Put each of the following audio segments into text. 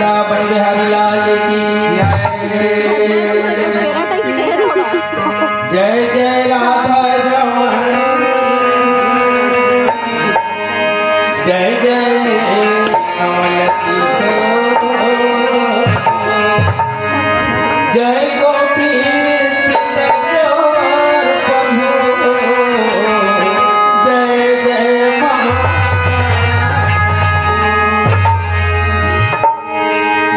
वृंदावन बिहारी लाल की जय जय राधा रमण जय जय कमल किशोर जय गोपी चितचोर प्रभु जय जय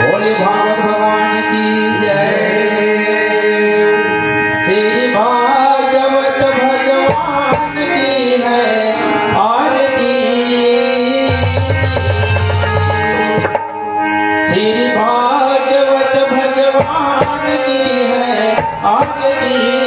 भोले भागवत भगवान की जय श्री भागवत भगवान की है आरती श्री भागवत भगवान की है आरती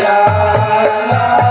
la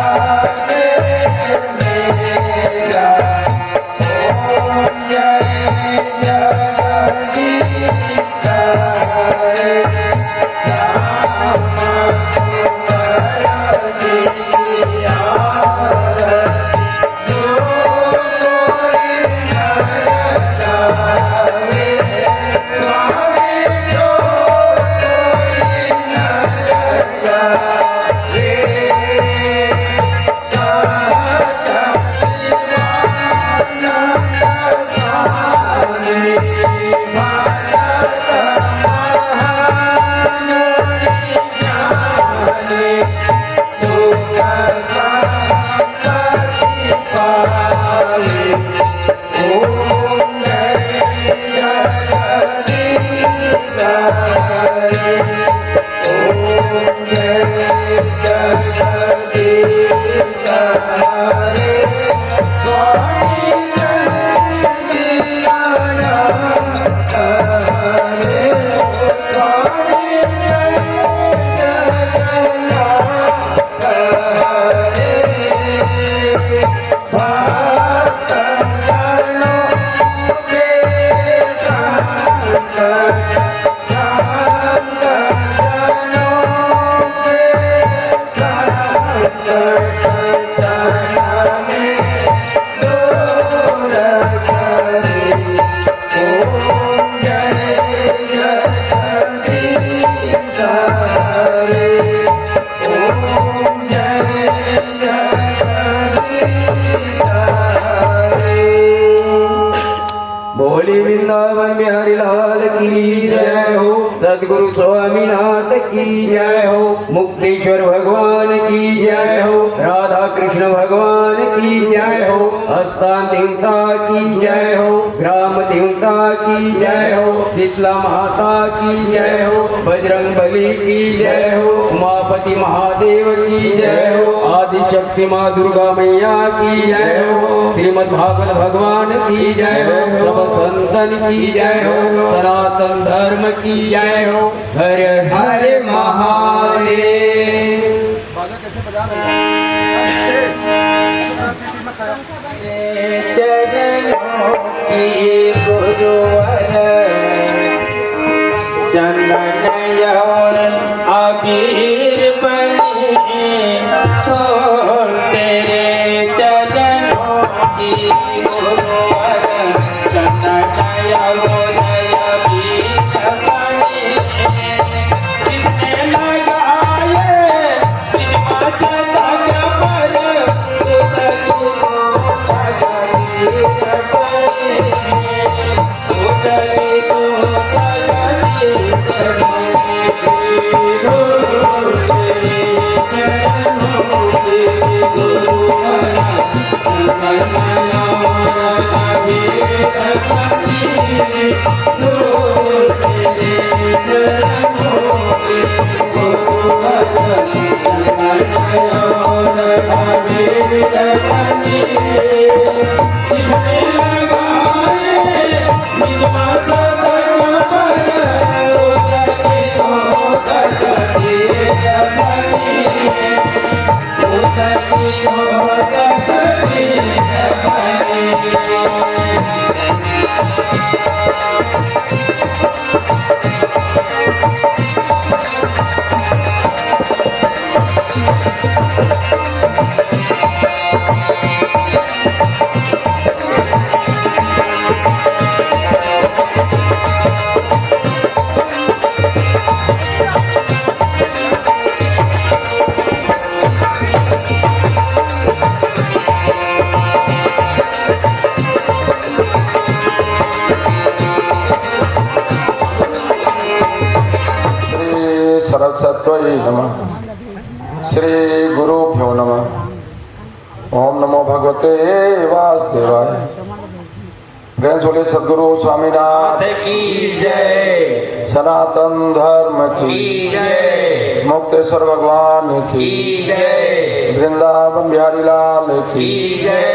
वृंदावन बिहारी लाल की जय हो। सदगुरु स्वामीनाथ की जय हो। मुक्तेश्वर भगवान की जय हो। राधा कृष्ण भगवान की जय हो। स्थान देवता की जय हो। ग्राम देवता की जय हो। शीतला माता की जय हो। बजरंग बली की जय हो। उमापति महादेव की जय हो। आदि शक्ति माँ दुर्गा मैया की जय हो। श्रीमद् भागवत भगवान की जय हो। सब संतन की जय हो। सनातन धर्म की जय हो। हरे हरे महादेव। चरणों की गुरुवर चंदन और अबीर बने तो तेरे चरणों की गुरुवर चंदन और अबीर बने किसने लगाए सरस्वती नमः। श्री गुरुभ्यो नमः। ओम नमो भगवते वासुदेवाय। प्रेम बोले सदगुरु स्वामीनाथ की जय। सनातन धर्म की जय। मुक्तेश्वर भगवान की जय। वृंदावन बिहारी लाल की जय।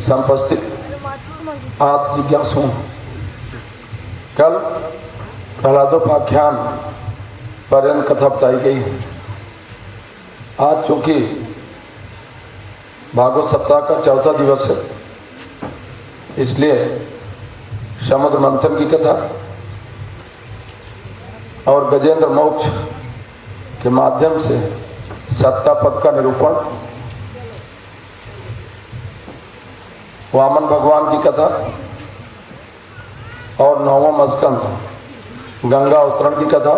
संपस्थित आत्म जिज्ञासुओं, कल प्रहलादोपाख्यान पर्यंत कथा बताई गई। आज चूंकि भागवत सप्ताह का चौथा दिवस है, इसलिए समुद्र मंथन की कथा और गजेंद्र मोक्ष के माध्यम से सत्ता पद का निरूपण, वामन भगवान की कथा और नौवां स्कंध गंगा अवतरण की कथा,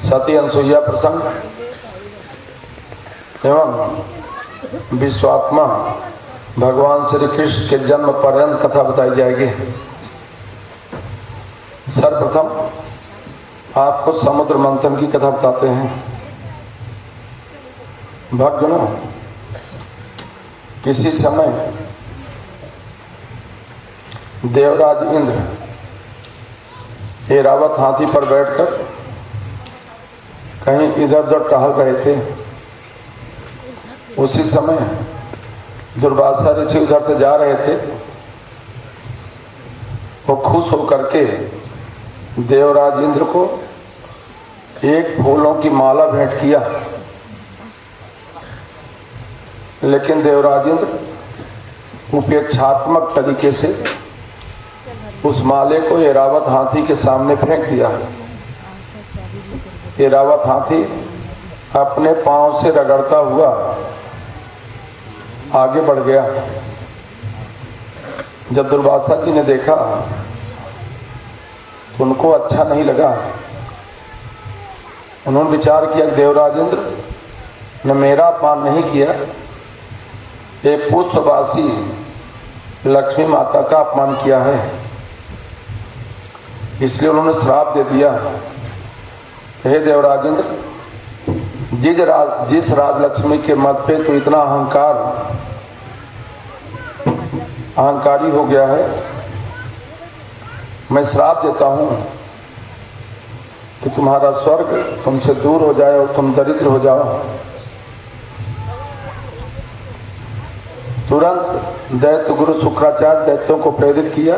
सती अनसुईया प्रसंग एवं विश्वात्मा भगवान श्री कृष्ण के जन्म पर्यंत कथा बताई जाएगी। सर्वप्रथम आपको समुद्र मंथन की कथा बताते हैं। भक्तजनों, किसी समय देवराज इंद्र ऐरावत हाथी पर बैठकर कहीं इधर उधर टहल रहे थे। उसी समय दुर्वासा ऋषि उधर से जा रहे थे। वो खुश होकर के देवराज इंद्र को एक फूलों की माला भेंट किया, लेकिन देवराज इंद्र उपेक्षात्मक तरीके से उस माले को ऐरावत हाथी के सामने फेंक दिया। ऐरावत हाथी अपने पांव से रगड़ता हुआ आगे बढ़ गया। जब दुर्वासा जी ने देखा तो उनको अच्छा नहीं लगा। उन्होंने विचार किया कि देवराज इंद्र ने मेरा अपमान नहीं किया, एक पुष्पवासी लक्ष्मी माता का अपमान किया है। इसलिए उन्होंने श्राप दे दिया, हे देवराज इंद्र, जिस राजलक्ष्मी के मत पे तो इतना अहंकारी हो गया है, मैं श्राप देता हूं कि तुम्हारा स्वर्ग तुमसे दूर हो जाए और तुम दरिद्र हो जाओ। तुरंत दैत्य गुरु शुक्राचार्य दैत्यों को प्रेरित किया।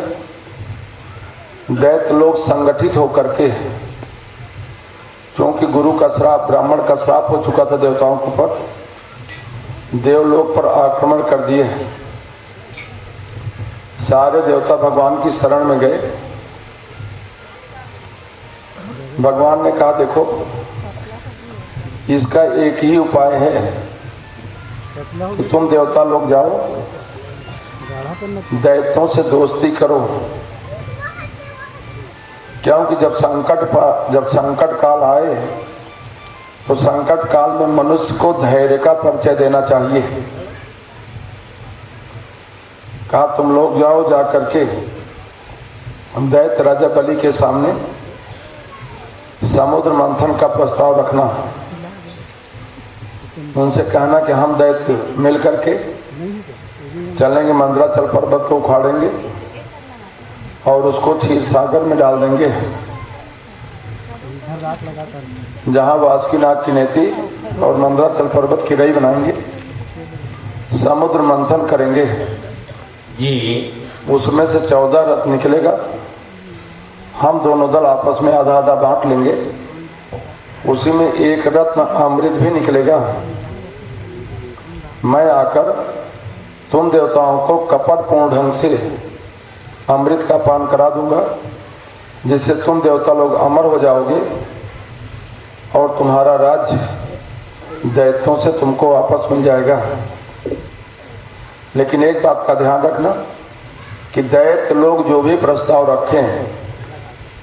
दैत्य लोग संगठित होकर के, क्योंकि गुरु का श्राप, ब्राह्मण का श्राप हो चुका था देवताओं के ऊपर, देवलोक पर आक्रमण कर दिए। सारे देवता भगवान की शरण में गए। भगवान ने कहा, देखो इसका एक ही उपाय है कि तुम देवता लोग जाओ, दैत्यों से दोस्ती करो, क्योंकि जब संकट काल आए तो संकट काल में मनुष्य को धैर्य का परिचय देना चाहिए। कहा तुम लोग जाओ, जा करके दैत्य राजा बलि के सामने समुद्र मंथन का प्रस्ताव रखना। उनसे कहना कि हम दैत्य मिलकर के चलेंगे, मंदराचल पर्वत को उखाड़ेंगे और उसको क्षीर सागर में डाल देंगे, जहां वासुकीनाग की नेति और मंदराचल पर्वत की रई बनाएंगे, समुद्र मंथन करेंगे जी। उसमें से 14 रत्न निकलेगा। हम दोनों दल आपस में आधा आधा बांट लेंगे। उसी में एक रत्न अमृत भी निकलेगा। मैं आकर तुम देवताओं को कपटपूर्ण ढंग से अमृत का पान करा दूंगा, जिससे तुम देवता लोग अमर हो जाओगे और तुम्हारा राज्य दैत्यों से तुमको वापस मिल जाएगा। लेकिन एक बात का ध्यान रखना कि दैत्य लोग जो भी प्रस्ताव रखें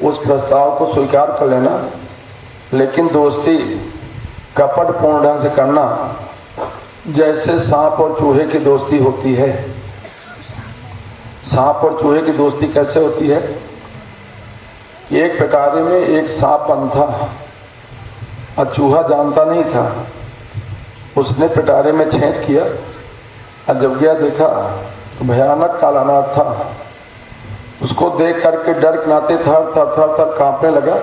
उस प्रस्ताव को स्वीकार कर लेना, लेकिन दोस्ती कपटपूर्ण ढंग से करना, जैसे सांप और चूहे की दोस्ती होती है। सांप और चूहे की दोस्ती कैसे होती है? एक पिटारे में एक सांप बंद था और चूहा जानता नहीं था। उसने पिटारे में छेद किया और जब गया देखा तो भयानक काला नाग था। उसको देख करके डर के नाते थर थर थर थर कांपने लगा।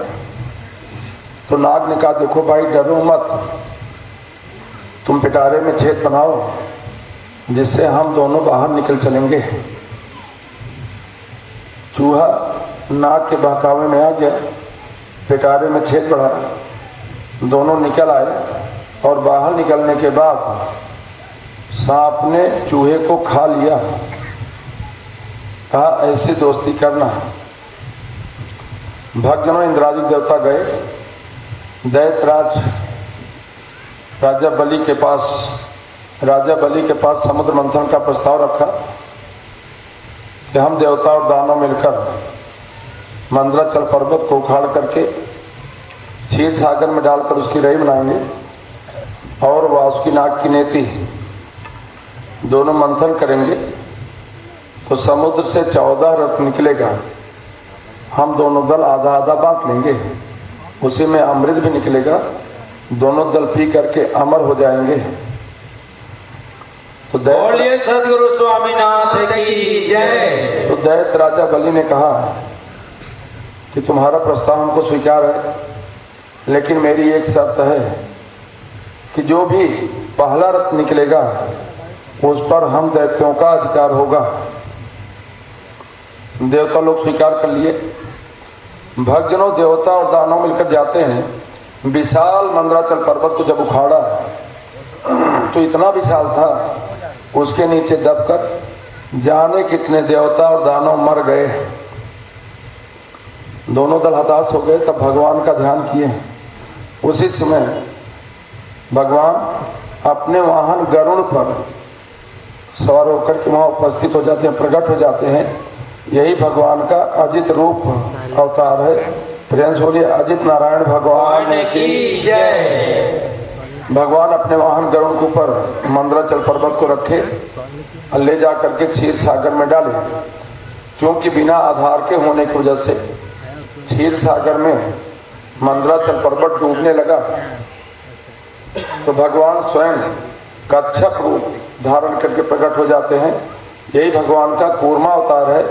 तो नाग ने कहा, देखो भाई डरो मत, तुम पिटारे में छेद बनाओ जिससे हम दोनों बाहर निकल चलेंगे। चूहा नाग के बहकावे में आ गया, पिटारे में छेद पड़ा, दोनों निकल आए और बाहर निकलने के बाद सांप ने चूहे को खा लिया। कहा ऐसी दोस्ती करना। भक्तजनों, इंद्रादिक देवता गए, दैत्यराज राजा बलि के पास समुद्र मंथन का प्रस्ताव रखा कि हम देवता और दानव मिलकर मंदराचल पर्वत को उखाड़ करके क्षीर सागर में डालकर उसकी रई बनाएंगे और वासुकीनाग की नेति दोनों मंथन करेंगे तो समुद्र से 14 रत्न निकलेगा। हम दोनों दल आधा आधा बांट लेंगे, उसी में अमृत भी निकलेगा, दोनों दल पी करके अमर हो जाएंगे। तो बोलिए सदगुरु स्वामीनाथ की जय। तो दैत्य राजा बलि ने कहा कि तुम्हारा प्रस्ताव हमको स्वीकार है, लेकिन मेरी एक शर्त है कि जो भी पहला रथ निकलेगा उस पर हम दैत्यों का अधिकार होगा। देवता लोग स्वीकार कर लिए। भक्तजनों, देवता और दानव मिलकर जाते हैं। विशाल मंदराचल पर्वत को जब उखाड़ा तो इतना विशाल था, उसके नीचे दबकर जाने कितने देवता और दानव मर गए। दोनों दल हताश हो गए। तब भगवान का ध्यान किए। उसी समय भगवान अपने वाहन गरुड़ पर सवार होकर के वहां उपस्थित हो जाते हैं, प्रकट हो जाते हैं। यही भगवान का अजित रूप अवतार है। प्रियंश बोलिए, अजित नारायण भगवान की जय। भगवान अपने वाहन गरुड़ के ऊपर मंदराचल पर्वत को रखे और ले जा करके क्षीर सागर में डाले। क्योंकि बिना आधार के होने की वजह से क्षीर सागर में मंदराचल पर्वत डूबने लगा। तो भगवान स्वयं कच्छप रूप धारण करके प्रकट हो जाते हैं। यही भगवान का कूर्मा अवतार है।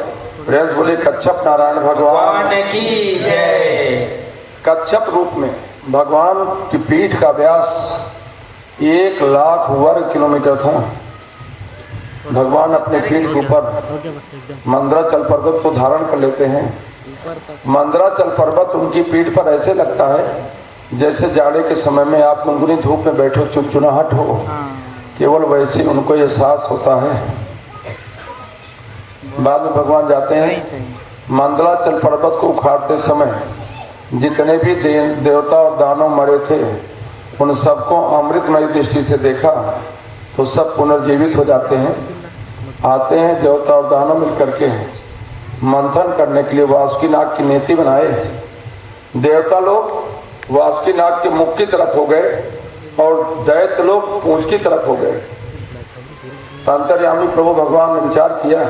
प्रियंश बोले, कच्छप नारायण भगवान की जय। कच्छप रूप में भगवान की पीठ का व्यास 1,00,000 वर्ग किलोमीटर था। भगवान अपने पीठ के ऊपर मंदराचल पर्वत को धारण कर लेते हैं। मंदराचल पर्वत उनकी पीठ पर ऐसे लगता है जैसे जाड़े के समय में आप गुनगुनी धूप में बैठो, चुनचुनाहट हो, केवल वैसे उनको एहसास होता है। बाद में भगवान जाते हैं। मंदराचल पर्वत को उखाड़ते समय जितने भी देवता और दानव मरे थे उन सबको अमृतमय दृष्टि से देखा तो सब पुनर्जीवित हो जाते हैं। आते हैं देवता और दानव मिलकर के मंथन करने के लिए वासुकीनाग की नेति बनाए। देवता लोग वासुकीनाग के मुख की तरफ हो गए और दैत्य लोग पूंछ की तरफ हो गए। अंतर्यामी प्रभु भगवान ने विचार किया,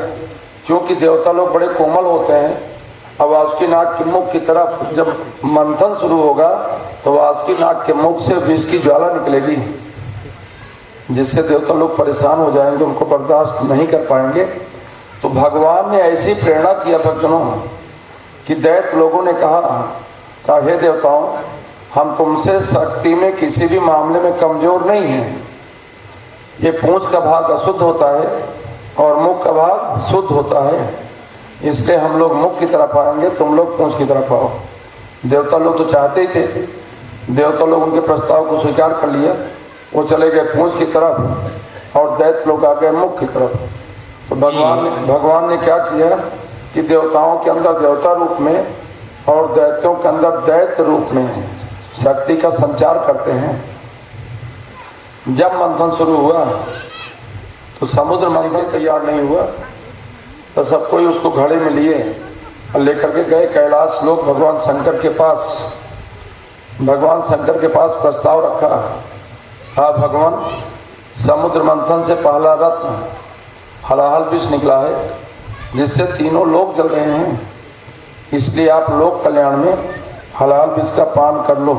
क्योंकि देवता लोग बड़े कोमल होते हैं। अब वासुकीनाग के मुख की तरफ जब मंथन शुरू होगा तो वासुकीनाग के मुख से विष की ज्वाला निकलेगी, जिससे देवता लोग परेशान हो जाएंगे, उनको बर्दाश्त नहीं कर पाएंगे। तो भगवान ने ऐसी प्रेरणा किया भक्तों कि दैत्य लोगों ने कहा, हे देवताओं, हम तुमसे शक्ति में किसी भी मामले में कमजोर नहीं हैं। ये पूंछ का भाग अशुद्ध होता है और मुख का भाग शुद्ध होता है, इसलिए हम लोग मुख की तरफ आएंगे, तुम लोग पूंछ की तरफ आओ। देवता लोग तो चाहते ही थे। देवता लोग उनके प्रस्ताव को स्वीकार कर लिया। वो चले गए पूंछ की तरफ और दैत्य लोग आ गए मुख की तरफ। तो भगवान ने क्या किया कि देवताओं के अंदर देवता रूप में और दैत्यों के अंदर दैत्य रूप में शक्ति का संचार करते हैं। जब मंथन शुरू हुआ तो समुद्र मंथन तैयार नहीं हुआ तो सब कोई उसको घड़े में लिए और लेकर के गए कैलाश लोग भगवान शंकर के पास। भगवान शंकर के पास प्रस्ताव रखा, हाँ भगवान, समुद्र मंथन से पहला रत्न हलाहल विष निकला है जिससे तीनों लोग जल रहे हैं, इसलिए आप लोक कल्याण में हलाल विष का पान कर लो।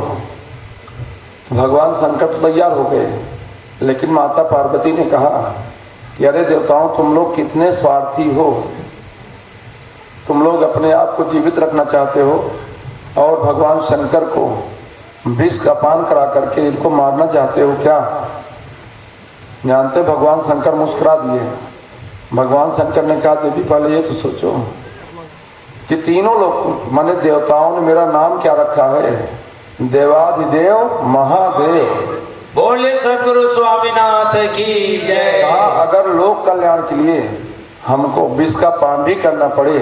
भगवान शंकर तो तैयार हो गए, लेकिन माता पार्वती ने कहा कि अरे देवताओं, तुम लोग कितने स्वार्थी हो, तुम लोग अपने आप को जीवित रखना चाहते हो और भगवान शंकर को विष का पान करा करके इनको मारना चाहते हो क्या? जानते भगवान शंकर मुस्कुरा दिए। भगवान शंकर ने कहा, देवी पहले ये तो सोचो कि तीनों लोग माने देवताओं ने मेरा नाम क्या रखा है, देवाधिदेव महादेव। बोले सदगुरु स्वामीनाथ की जय। अगर लोक कल्याण के लिए हमको विष का पान भी करना पड़े,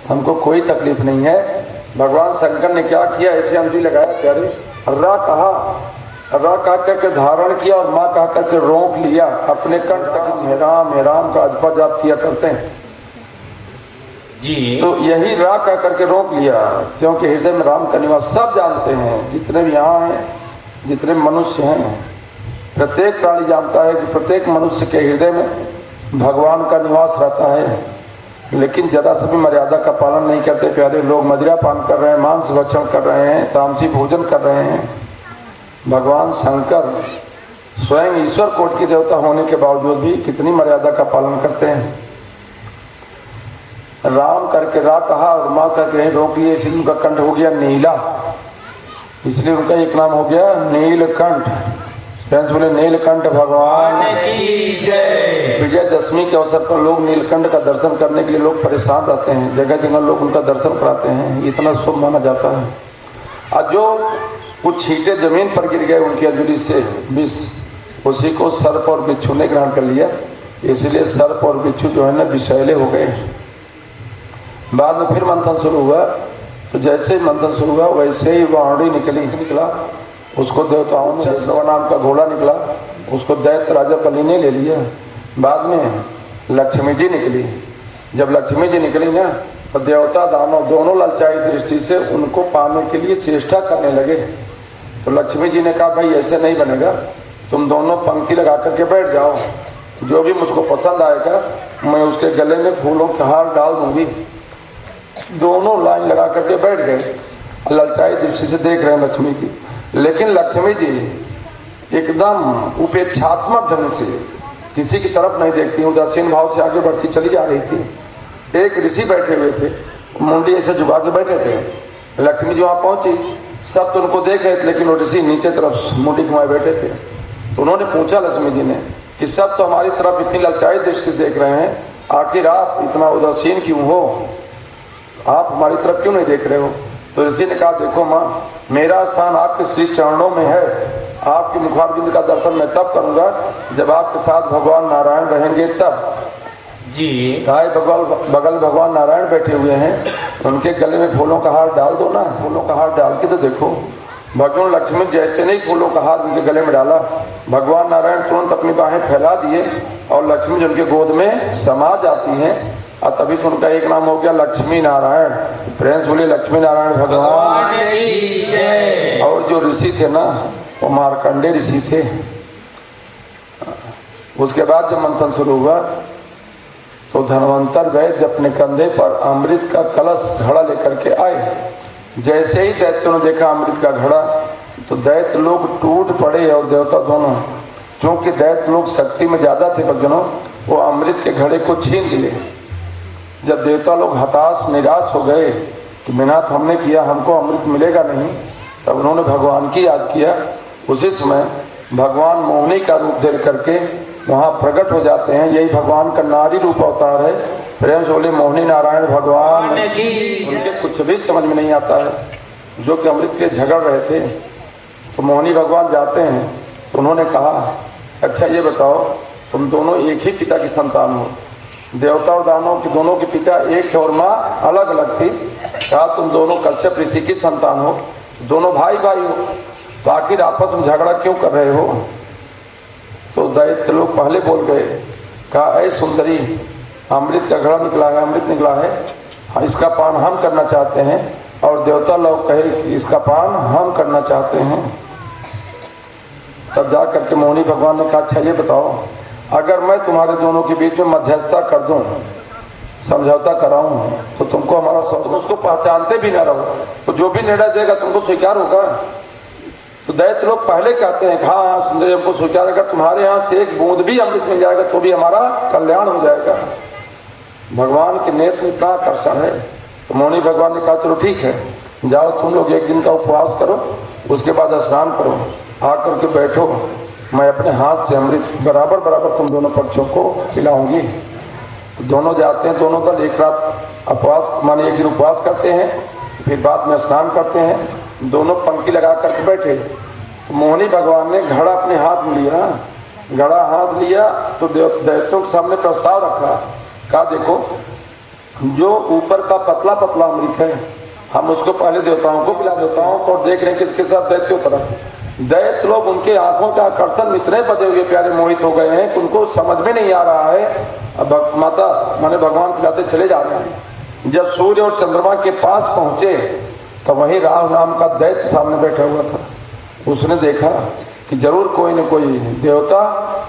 हमको कोई तकलीफ नहीं है। भगवान शंकर ने क्या किया, ऐसे अंजलि लगाया, क्या रे रा कहा करके धारण किया और माँ कहा करके रोक लिया। अपने कंठ तक हे राम का अजपा जाप किया करते हैं जी। तो यही रा कह करके रोक लिया, क्योंकि हृदय में राम का निवास। सब जानते हैं, जितने भी यहाँ हैं, जितने मनुष्य हैं, प्रत्येक प्राणी जानता है कि प्रत्येक मनुष्य के हृदय में भगवान का निवास रहता है। लेकिन जरा से भी मर्यादा का पालन नहीं करते प्यारे लोग। मदिरा पान कर रहे हैं, मांस भक्षण कर रहे हैं, तामसी भोजन कर रहे हैं। भगवान शंकर स्वयं ईश्वर कोटि के देवता होने के बावजूद भी कितनी मर्यादा का पालन करते हैं। राम करके रा कहा और माँ करके रोक लिए, इसलिए उनका कंठ हो गया नीला। इसलिए उनका एक नाम हो गया नीलकंठ। फ्रेंड्स बोले नीलकंठ भगवान की जय। विजयदशमी के अवसर पर लोग नीलकंठ का दर्शन करने के लिए लोग परेशान रहते हैं, जगह जगह लोग उनका दर्शन कराते हैं, इतना शुभ माना जाता है। और जो कुछ छींटे जमीन पर गिर गए उनकी अंजलि से विष, उसी को सर्प और बिच्छू ने ग्रहण कर लिया, इसलिए सर्प और बिच्छू जो है ना विषैले हो गए। बाद में फिर मंथन शुरू हुआ, तो जैसे ही मंथन शुरू हुआ वैसे ही वाणी निकला, उसको देवताओं ने श्रवा नाम का घोड़ा निकला, उसको दैत्य राजा बलि ने ले लिया। बाद में लक्ष्मी जी निकली, जब लक्ष्मी जी निकली ना तो देवता दानव दोनों ललचाई दृष्टि से उनको पाने के लिए चेष्टा करने लगे। तो लक्ष्मी जी ने कहा भाई ऐसे नहीं बनेगा, तुम दोनों पंक्ति लगा करके बैठ जाओ, जो भी मुझको पसंद आएगा मैं उसके गले में फूलों का हार डाल दूंगी। दोनों लाइन लगा करके बैठ गए, ललचाई दृष्टि से देख रहे हैं लक्ष्मी की। लेकिन लक्ष्मी जी एकदम उपेक्षात्मक ढंग से किसी की तरफ नहीं देखती, उदासीन भाव से आगे बढ़ती चली जा रही थी। एक ऋषि बैठे हुए थे, मुंडी ऐसे झुका के बैठे थे। लक्ष्मी जी वहां पहुंची, सब तो उनको देख रहे थे, लेकिन वो ऋषि नीचे तरफ मुंडी घुमाए बैठे थे। तो उन्होंने पूछा लक्ष्मी जी ने कि सब तो हमारी तरफ इतनी ललचाई दृष्टि से देख रहे हैं, आखिर आप इतना उदासीन क्यों हो, आप हमारी तरफ क्यों नहीं देख रहे हो? तो ऋषि ने कहा देखो माँ, मेरा स्थान आपके श्री चरणों में है, आपके मुखारविंद का दर्शन मैं तब करूंगा जब आपके साथ भगवान नारायण रहेंगे तब। जी गाय बगल भगवान नारायण बैठे हुए हैं, उनके गले में फूलों का हार डाल दो ना। फूलों का हार डाल के तो देखो, भगवान लक्ष्मी जैसे नहीं फूलों का हार उनके गले में डाला, भगवान नारायण तुरंत अपनी बाहें फैला दिए और लक्ष्मी जी उनके गोद में समा जाती हैं। और तभी से उनका एक नाम हो गया लक्ष्मी नारायण। फ्रेंड्स बोलिए लक्ष्मी नारायण भगवान की जय। और जो ऋषि थे ना वो मार्कंडे ऋषि थे। उसके बाद जब मंथन शुरू हुआ तो धनवंतर वैद्य अपने कंधे पर अमृत का कलश घड़ा लेकर के आए। जैसे ही दैत्यों ने देखा अमृत का घड़ा तो दैत्य लोग टूट पड़े और देवता दोनों, क्योंकि दैत्य लोग शक्ति में ज्यादा थे भक्तों, वो अमृत के घड़े को छीन लिए। जब देवता लोग हताश निराश हो गए कि मेहनत हमने किया, हमको अमृत मिलेगा नहीं, तब उन्होंने भगवान की याद किया। उसी समय भगवान मोहिनी का रूप धर करके वहाँ प्रकट हो जाते हैं। यही भगवान का नारी रूप अवतार है। प्रेम से बोले मोहिनी नारायण भगवान की। उनके कुछ भी समझ में नहीं आता है, जो कि अमृत के झगड़ रहे थे। तो मोहिनी भगवान जाते हैं तो उन्होंने कहा अच्छा ये बताओ, तुम दोनों एक ही पिता की संतान हो, देवता और दानव के दोनों के पिता एक थे और माँ अलग अलग थी। कहा तुम दोनों कश्यप ऋषि की संतान हो, दोनों भाई भाई हो, तो आखिर आपस में झगड़ा क्यों कर रहे हो? तो दैत्य लोग पहले बोल गए, कहा ऐ सुंदरी, अमृत का घड़ा निकला है, अमृत निकला है, इसका पान हम करना चाहते हैं। और देवता लोग कहे इसका पान हम करना चाहते हैं। तब जा करके मोहिनी भगवान ने कहा अच्छा ये बताओ, अगर मैं तुम्हारे दोनों के बीच में मध्यस्थता कर दूं, समझौता कराऊं, तो तुमको हमारा तुम उसको पहचानते भी ना रहो, तो जो भी निर्णय देगा तुमको स्वीकार होगा? तो दैत्य लोग पहले कहते हैं हाँ हाँ सुंदरी हमको स्वीकार, अगर तुम्हारे यहाँ से एक बूंद भी अमृत मिल जाएगा तो भी हमारा कल्याण हो जाएगा। भगवान के नेत्र में इतना आकर्षण है। तो मोहिनी भगवान ने कहा चलो ठीक है, जाओ तुम लोग एक दिन का उपवास करो, उसके बाद स्नान करो, आकर के बैठो, मैं अपने हाथ से अमृत बराबर बराबर तुम दोनों पक्षों को पिलाऊंगी। तो दोनों जाते हैं, दोनों दल एक रात उपवास माने एक दिन उपवास करते हैं, फिर बाद में स्नान करते हैं। दोनों पंक्ति लगा करके बैठे। तो मोहिनी भगवान ने घड़ा अपने हाथ में लिया, घड़ा हाथ लिया तो दैत्यों के सामने प्रस्ताव रखा। कहा देखो जो ऊपर का पतला पतला अमृत है हम उसको पहले देवताओं को पिला, देवताओं को देख रहे हैं किसके साथ? दैत्यों तरफ। दैत्य लोग उनके आंखों के आकर्षण में इतने बदे हुए प्यारे मोहित हो गए हैं कि उनको समझ में नहीं आ रहा है। अब माता माने भगवान पिलाते चले जा रहे हैं। जब सूर्य और चंद्रमा के पास पहुंचे तो वही राहु नाम का दैत्य सामने बैठा हुआ था। उसने देखा कि जरूर कोई न कोई देवता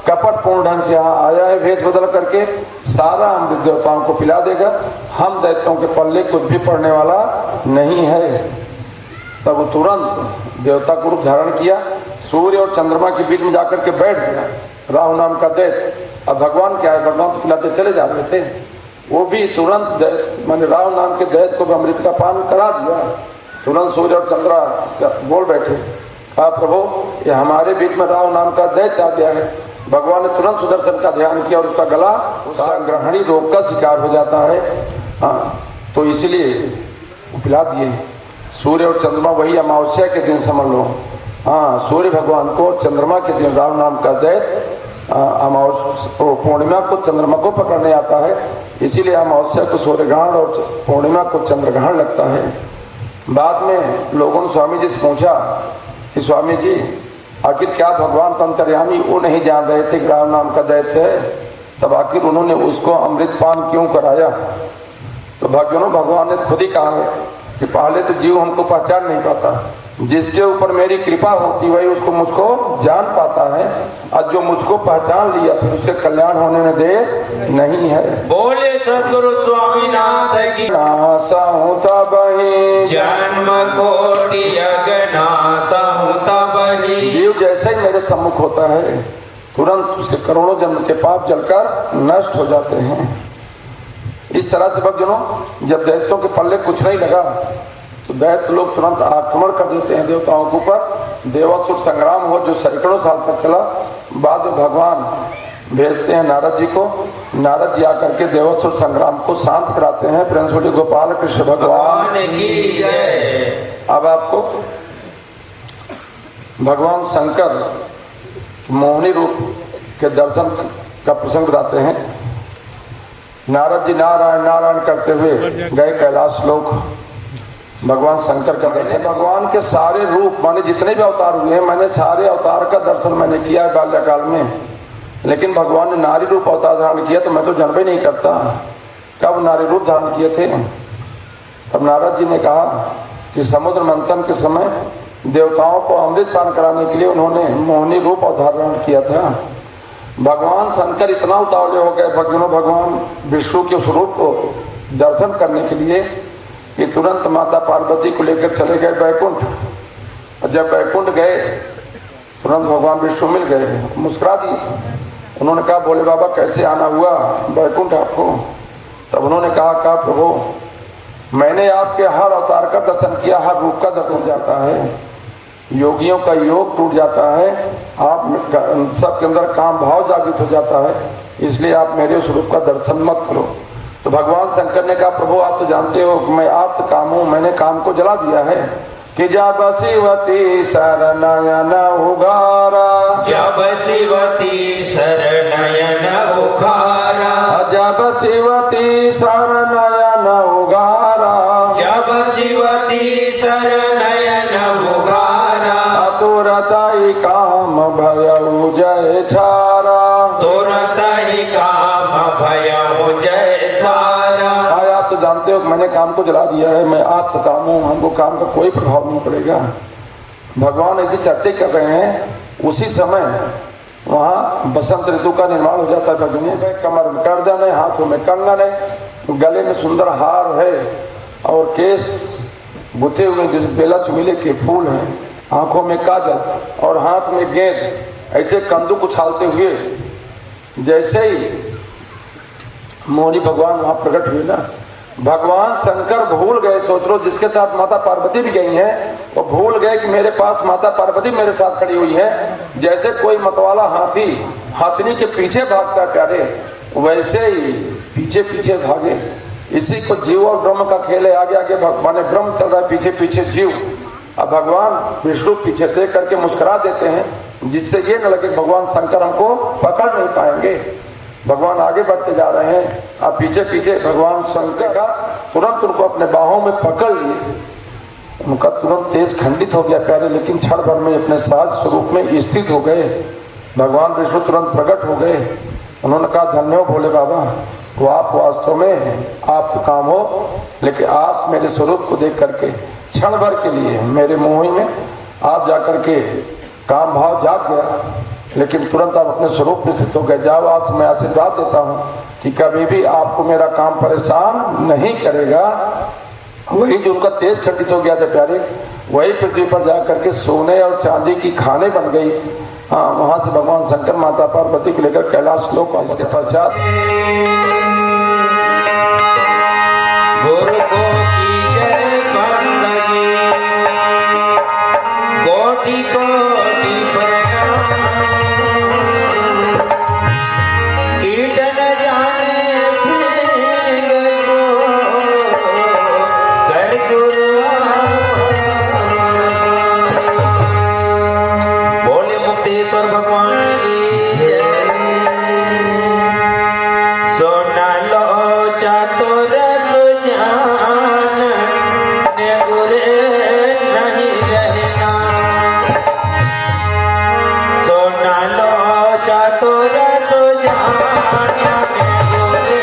कपट पूर्ण ढंग से यहाँ आया है, वेश बदल करके सारा अमृत देवताओं को पिला देगा, हम दैत्यों के पल्ले कुछ भी पड़ने वाला नहीं है। तब वो तुरंत देवता को रूप धारण किया, सूर्य और चंद्रमा के बीच में जाकर के बैठ गया राहु नाम का दैत्य। अब भगवान क्या है, भगवान को पिलाते चले जा रहे थे, वो भी तुरंत माने राहु नाम के दैत्य को भी अमृत का पान करा दिया। तुरंत सूर्य और चंद्रा बोल बैठे, कहा प्रभु ये हमारे बीच में राव नाम का दैत्य आ गया है। भगवान ने तुरंत सुदर्शन का ध्यान किया और उसका गला संग्रहणी रोग का शिकार हो जाता है। हाँ, तो इसीलिए पिला दिए। सूर्य और चंद्रमा वही अमावस्या के दिन समझ लो। हाँ, सूर्य भगवान को चंद्रमा के दिन राव नाम का दैत्य अमावस्या पूर्णिमा को चंद्रमा को पकड़ने आता है, इसीलिए अमावस्या को सूर्य ग्रहण और पूर्णिमा को चंद्र ग्रहण लगता है। बाद में लोगों ने स्वामी जी से पूछा कि स्वामी जी आखिर क्या भगवान तो अंतर्यामी वो नहीं जान रहे थे कि राम नाम का दैत्य है, तब आखिर उन्होंने उसको अमृतपान क्यों कराया? तो भगवान ने खुद ही कहा है कि पहले तो जीव हमको पहचान नहीं पाता, जिसके ऊपर मेरी कृपा होती वही उसको मुझको जान पाता है, और जो मुझको पहचान लिया फिर उससे कल्याण होने में देर नहीं है। बोले सदगुरु स्वामीनाथ की। नासहु तबहि जन्म कोटि अगनासहु तबहि। जीव जैसे ही मेरे सम्मुख होता है तुरंत उसके करोड़ों जन्म के पाप जलकर नष्ट हो जाते हैं। इस तरह से भक्तजनों जब दैत्यों के पल्ले कुछ नहीं लगा तो दैत्य लोग तुरंत आक्रमण कर देते हैं देवताओं के ऊपर। देवासुर संग्राम हो जो सैकड़ों साल तक चला। बाद में भगवान भेजते हैं नारद जी को। नारद जी आकर के देवासुर संग्राम को शांत कराते हैं। प्रेम से गोपाल कृष्ण भगवान की जय। अब आपको भगवान शंकर मोहिनी रूप के दर्शन का प्रसंग बताते हैं। नारद जी नारायण नारायण करते हुए गए कैलाश लोक। भगवान शंकर का दर्शन, भगवान के सारे रूप माने जितने भी अवतार हुए हैं मैंने सारे अवतार का दर्शन मैंने किया है बाल्यकाल में, लेकिन भगवान ने नारी रूप अवतार धारण किया तो मैं तो जानबे नहीं करता कब नारी रूप धारण किए थे। तब नारद जी ने कहा कि समुद्र मंथन के समय देवताओं को अमृत पान कराने के लिए उन्होंने मोहिनी रूप अवतार धारण किया था। भगवान शंकर इतना उतावले हो गए भगवान विष्णु के स्वरूप को दर्शन करने के लिए कि तुरंत माता पार्वती को लेकर चले गए बैकुंठ। और जब बैकुंठ गए तुरंत भगवान विष्णु मिल गए, मुस्कुरा दिए। उन्होंने कहा बोले बाबा कैसे आना हुआ बैकुंठ आपको? तब उन्होंने कहा प्रभु मैंने आपके हर अवतार का दर्शन किया, हर रूप का दर्शन जाता है, योगियों का योग टूट जाता है, आप सबके अंदर काम भाव जागृत हो जाता है, इसलिए आप मेरे स्वरूप का दर्शन मत करो। तो भगवान शंकर ने कहा प्रभु आप तो जानते हो कि मैं आप्त काम हूँ, मैंने काम को जला दिया है। कि जब शिवती शरणयन उगारा, जब शिवती शरणयन उगारा, जब शिवती शरणयन उगारा, जब शिवती शरणयन उगारा, तुरत ही काम भयउ जय छारा, तुरत ही काम भयउ जय सारा। आप तो जानते हो मैंने काम को जला दिया है, मैं आप तो काम हूँ, हमको काम का कोई प्रभाव नहीं पड़ेगा। भगवान ऐसी चर्चा कर रहे हैं। उसी समय वहाँ बसंत ऋतु का निर्माण हो जाता है। भगवान में कमर में गर्दन है, हाथों में कंगन है, गले में सुंदर हार है और केस गुथे हुए जैसे बेला चमेली के फूल हैं, आंखों में काजल और हाथ में गेंद, ऐसे कंदुक उछालते हुए जैसे ही मोहिनी भगवान वहां प्रकट हुए ना, भगवान शंकर भूल गए। सोच लो जिसके साथ माता पार्वती भी गई हैं वो भूल गए कि मेरे पास माता पार्वती मेरे साथ खड़ी हुई है। जैसे कोई मतवाला हाथी हाथनी के पीछे भागता प्यारे, वैसे ही पीछे पीछे भागे। इसी को जीव और ब्रह्म का खेल है। आगे आगे माने ब्रह्म चल रहा है, पीछे पीछे जीव। अब भगवान विष्णु पीछे देख करके मुस्कुरा देते हैं, जिससे ये न लगे भगवान शंकर हमको पकड़ नहीं पाएंगे। भगवान आगे बढ़ते जा रहे हैं, अब पीछे पीछे भगवान शंकर का तुरंत उनको अपने बाहों में पकड़ लिए। उनका तुरंत तेज खंडित हो गया प्यारे, लेकिन क्षण भर में अपने सहज स्वरूप में स्थित हो गए। भगवान विष्णु तुरंत प्रकट हो गए। उन्होंने कहा धन्य हो भोले बाबा, वो आप वास्तव में आप तो काम हो, लेकिन आप मेरे स्वरूप को देख करके क्षण भर के लिए मेरे मोही में आप जाकर के काम भाव जाग गया, लेकिन तुरंत आप अपने स्वरूप में स्थित हो गए। जाओ आज मैं आशीर्वाद देता हूँ कि कभी भी आपको मेरा काम परेशान नहीं करेगा। वही जो उनका तेज खंडित हो गया था प्यारे, वही पृथ्वी पर जाकर के सोने और चांदी की खाने बन गई। हाँ, वहां से भगवान शंकर माता पार्वती को लेकर कैलाश लोक। इसके पश्चात गुरु को की जय बंदगी। मुक्तेश्वर भगवान की जय। सोना लो चातुर सुजान ने उरे नहीं रहना। सोना लो चातुर सुजान ने उरे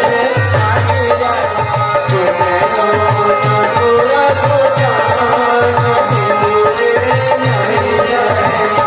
नहीं रहना। सोना लो चातुर सुजान ने उरे नहीं रहना।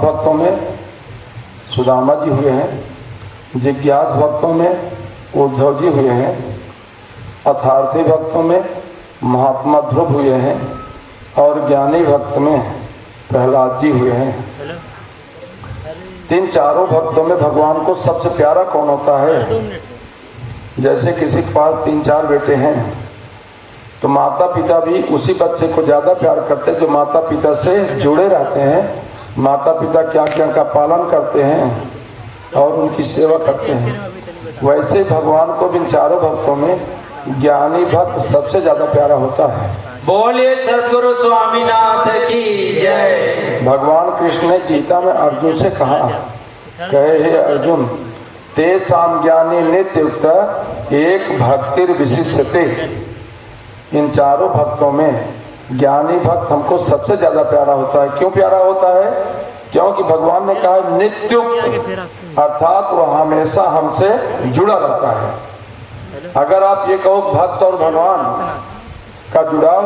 भक्तों में सुदामा जी हुए हैं, जिज्ञास भक्तों में उद्धव जी हुए हैं, अथार्थी भक्तों में महात्मा ध्रुव हुए हैं और ज्ञानी भक्त में प्रहलाद जी हुए हैं। तीन चारों भक्तों में भगवान को सबसे प्यारा कौन होता है? जैसे किसी के पास 3-4 बेटे हैं तो माता पिता भी उसी बच्चे को ज़्यादा प्यार करते हैं जो माता पिता से जुड़े रहते हैं, माता पिता क्या क्या का पालन करते हैं और उनकी सेवा करते हैं। वैसे भगवान को इन चारों भक्तों में ज्ञानी भक्त सबसे ज़्यादा प्यारा होता है। बोलिए सद्गुरु स्वामीनाथ की जय। भगवान कृष्ण ने गीता में अर्जुन से कहा, कहे हे अर्जुन, तेषां ज्ञानी नित्युक्त एक भक्तिर विशिष्यते। इन चारों भक्तों में ज्ञानी भक्त हमको सबसे ज्यादा प्यारा होता है। क्यों प्यारा होता है? क्योंकि भगवान ने कहा है नित्युक्त, अर्थात वह हमेशा हमसे जुड़ा रहता है। अगर आप ये कहो भक्त और भगवान का जुड़ाव,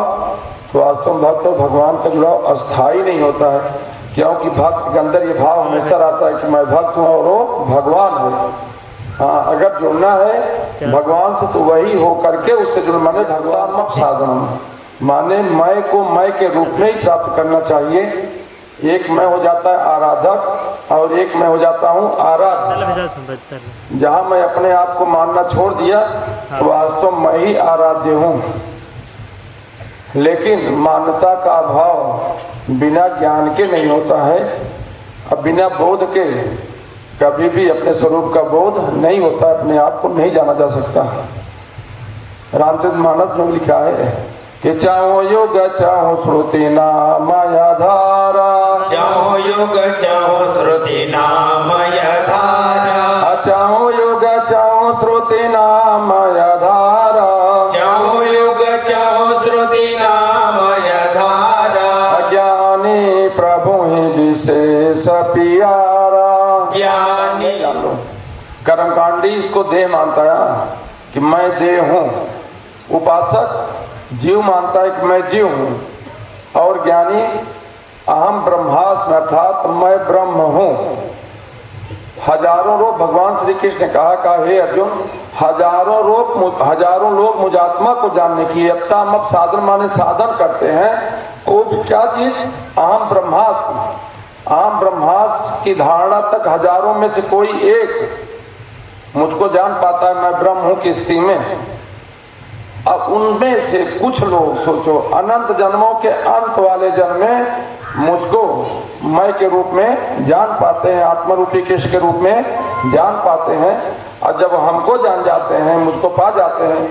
तो वास्तव में भक्त और भगवान का जुड़ाव अस्थाई नहीं होता है। क्योंकि भक्त के अंदर ये भाव हमेशा रहता है कि मैं भक्त हूँ और वो भगवान है। हाँ, अगर जुड़ना है भगवान से तो वही हो करके उससे जुड़, माने भगवान मत साधन, माने मैं को मैं के रूप में ही प्राप्त करना चाहिए। एक मैं हो जाता है आराधक और एक मैं हो जाता हूँ आराध्य। जहाँ मैं अपने आप को मानना छोड़ दिया तो वास्तव मैं ही आराध्य हूँ। लेकिन मान्यता का अभाव बिना ज्ञान के नहीं होता है। अब बिना बोध के कभी भी अपने स्वरूप का बोध नहीं होता, अपने आप को नहीं जाना जा सकता। रामचरित मानस में लिखा है कि चाहो योग चाहो श्रुति नाम माया धारा, चाहो योग चाहो श्रुति नाम माया धारा, चाहो योग चाहो श्रुति नाम माया धारा, चाहो योग चाहो श्रुति नाम माया धारा, अज्ञानी प्रभु ही विशेष प्यारा। ज्ञानी कर्मकांडी इसको देह मानता है कि मैं देह हूँ, उपासक जीव मानता है कि मैं जीव हूँ, और ज्ञानी अहम ब्रह्मास्मि अर्थात मैं ब्रह्म हूँ। हजारों रूप भगवान श्री कृष्ण ने कहा हे अर्जुन, हजारों लोग मुझात्मा को जानने की अपता मत साधन माने साधन करते हैं। वो भी क्या चीज? अहम ब्रह्मास्मि। अहम ब्रह्मास्मि की धारणा तक हजारों में से कोई एक मुझको जान पाता है मैं ब्रह्म हूँ की स्थिति में। अब उनमें से कुछ लोग सोचो अनंत जन्मों के अंत वाले जन्म में मुझको मैं के रूप में जान पाते हैं, आत्मरूपी कृष्ण के रूप में जान पाते हैं। और जब हमको जान जाते हैं, मुझको पा जाते हैं,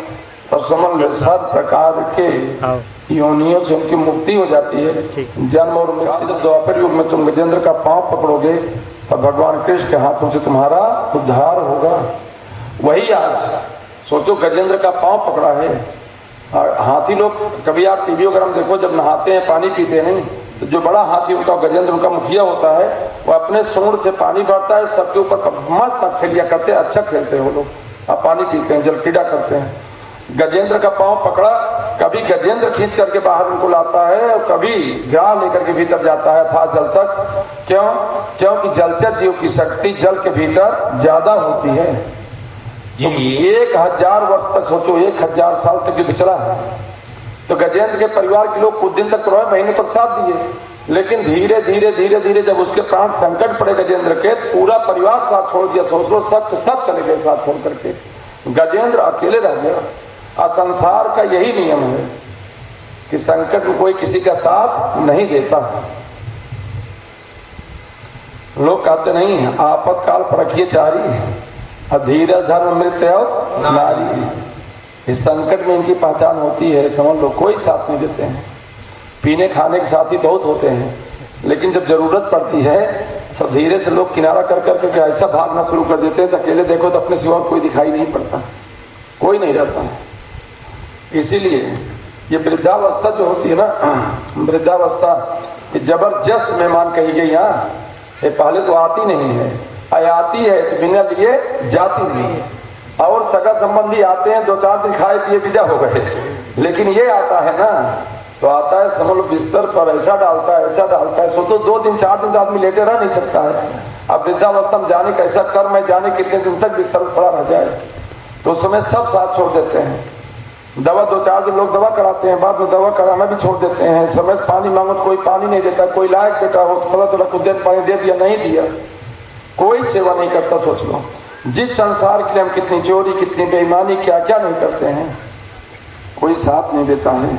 तब समझ लो सब प्रकार के योनियों से उनकी मुक्ति हो जाती है। जन्म और मृत्यु। द्वापर युग में तुम गजेंद्र का पांव पकड़ोगे तब भगवान कृष्ण के हाथों से तुम्हारा उद्धार होगा। वही आज सोचो गजेंद्र का पांव पकड़ा है। और हाथी लोग, कभी आप टीवी वगैरह में देखो, जब नहाते हैं पानी पीते हैं, तो जो बड़ा हाथी उनका गजेंद्र उनका मुखिया होता है, वो अपने सूंड से पानी भरता है, सबके ऊपर मस्त खेलिया करते हैं, अच्छा खेलते हैं वो लोग, अब पानी पीते हैं, जल क्रीड़ा करते हैं। गजेंद्र का पांव पकड़ा, कभी गजेंद्र खींच करके बाहर उनको लाता है और कभी ग्राह लेकर के भीतर जाता है था जल तक। क्यों? क्योंकि जलचर जीव की शक्ति जल के भीतर ज्यादा होती है। तो 1000 वर्ष तक सोचो, 1000 साल तक युद्ध चला है। तो गजेंद्र के परिवार के लोग कुछ दिन तक तो रहे, महीने तक साथ दिए, लेकिन धीरे धीरे जब उसके प्राण संकट पड़े गजेंद्र के, पूरा परिवार साथ छोड़ दिया। सोच लो सब चले गए साथ छोड़ करके, गजेंद्र अकेले रह गया। और संसार का यही नियम है कि संकट में कोई किसी का साथ नहीं देता। लोग कहते नहीं आपातकाल परखिए चारी, धीरज धर्म मृत्यु नारी। इस संकट में इनकी पहचान होती है। समझ लो कोई साथ नहीं देते हैं। पीने खाने के साथी बहुत होते हैं, लेकिन जब जरूरत पड़ती है सब धीरे से लोग किनारा कर करके ऐसा भागना शुरू कर देते हैं, तो अकेले देखो तो अपने सिवा कोई दिखाई नहीं पड़ता, कोई नहीं रहता है। इसीलिए ये वृद्धावस्था जो होती है ना, वृद्धावस्था ये जबरदस्त मेहमान कही गई। यहाँ ये पहले तो आती नहीं है, आती है तो बिना लिए जाती नहीं है। और सगा संबंधी आते हैं, 2-4 दिन खाए पिए विदा हो गए, लेकिन ये आता है ना, तो आता है समझ लो बिस्तर पर ऐसा डालता है सो तो 2 दिन 4 दिन तो आदमी लेटे रह नहीं सकता है। अब वृद्धावस्था में जाने कैसा कर, मैं जाने कितने दिन तक बिस्तर पर पड़ा रह जाए, तो उस समय सब साथ छोड़ देते हैं। दवा 2-4 दिन लोग दवा कराते हैं, बाद में दवा कराना भी छोड़ देते हैं। समय से पानी मांगो तो कोई पानी नहीं देता, कोई लायक बेटा हो तो पता चला कुछ देर पानी दे दिया, नहीं दिया, कोई सेवा नहीं करता। सोच लो जिस संसार के लिए हम कितनी चोरी, कितनी बेईमानी, क्या क्या नहीं करते हैं, कोई साथ नहीं देता है।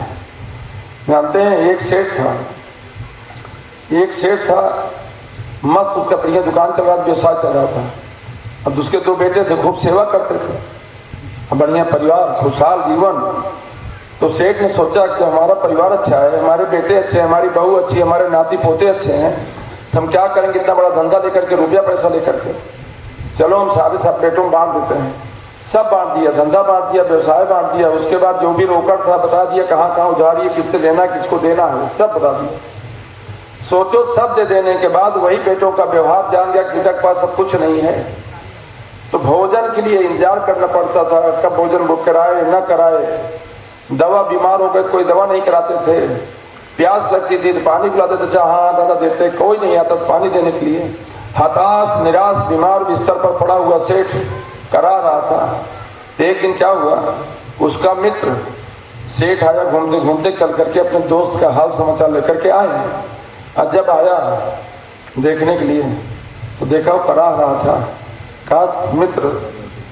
जानते हैं एक सेठ था, मस्त उसका बढ़िया दुकान चल रहा था, व्यवसाय चल रहा था। अब उसके 2 बेटे थे, खूब सेवा करते थे, बढ़िया परिवार, खुशहाल जीवन। तो सेठ ने सोचा कि हमारा परिवार अच्छा है, हमारे बेटे अच्छे हैं, हमारी बहू अच्छी है, हमारे नाती पोते अच्छे हैं, तो हम क्या करेंगे, इतना बड़ा धंधा लेकर के, रुपया पैसा लेकर के। चलो हम सारे सब बेटों में बांट देते हैं। सब बांट दिया, धंधा बांट दिया, व्यवसाय बांट दिया। उसके बाद जो भी रोकड़ था बता दिया, कहाँ कहाँ उधारी है, किससे लेना है, किसको देना है, सब बता दिया। सोचो सब दे देने के बाद वही बेटों का व्यवहार जान गया कि तक पास सब कुछ नहीं है। तो भोजन के लिए इंतजार करना पड़ता था, कब भोजन वो कराए न कराए। दवा, बीमार हो गए कोई दवा नहीं कराते थे। प्यास लगती थी तो पानी पिलाते थे, हाँ दादा देते, कोई नहीं आता पानी देने के लिए। हताश निराश बीमार बिस्तर पर पड़ा हुआ सेठ करा रहा था। एक दिन क्या हुआ, उसका मित्र सेठ आया, घूमते घूमते चल करके अपने दोस्त का हाल समाचार लेकर के आए। और जब आया देखने के लिए तो देखा वो करा रहा था। कहा मित्र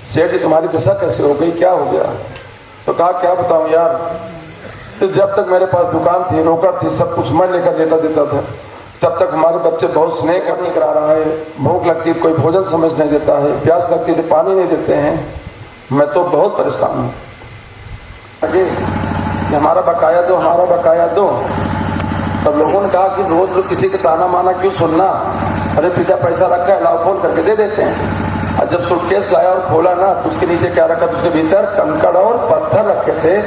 सेठ जी तुम्हारी दशा कैसे हो गई, क्या हो गया? तो कहा क्या बताऊं यार, तो जब तक मेरे पास दुकान थी, रोकड़ थी, सब कुछ मैं लेकर लेता देता था, तब तक हमारे बच्चे बहुत स्नेह करने करा रहा है। भूख लगती है कोई भोजन समझ नहीं देता है, प्यास लगती है तो पानी नहीं देते हैं। मैं तो बहुत परेशान हूँ। आगे हमारा बकाया दो, हमारा बकाया दो। तब लोगों ने कहा कि रोज रोज किसी का ताना माना क्यों सुनना, अरे पिता पैसा रखा है, लाओ फोन करके दे देते हैं। और जब सूटकेस लाया और खोला ना तो उसके नीचे क्या रखा, उसके भीतर कंकड़ और पत्थर रखे थे।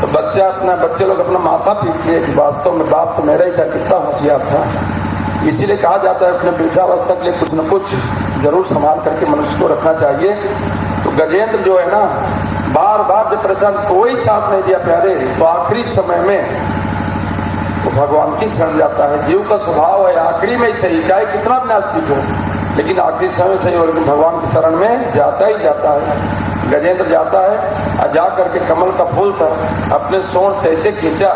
तो बच्चे लोग अपना माथा पीटते कि वास्तव में बाप तो मेरा ही था, कितना होशियार था। इसीलिए कहा जाता है अपने वृद्धावस्था के लिए कुछ न कुछ जरूर संभाल करके मनुष्य को रखना चाहिए। तो गजेंद्र जो है ना, बार बार जब परेशान, कोई साथ नहीं दिया प्यारे, तो आखिरी समय में तो भगवान की शरण जाता है। जीव का स्वभाव है आखिरी में सही, चाहे कितना भी नास्तिक हो, लेकिन आखिरी समय सही हो, लेकिन भगवान की शरण में जाता ही जाता है। गजेंद्र जाता है और जा करके कमल का फूल था, अपने सोंठ से ऐसे खींचा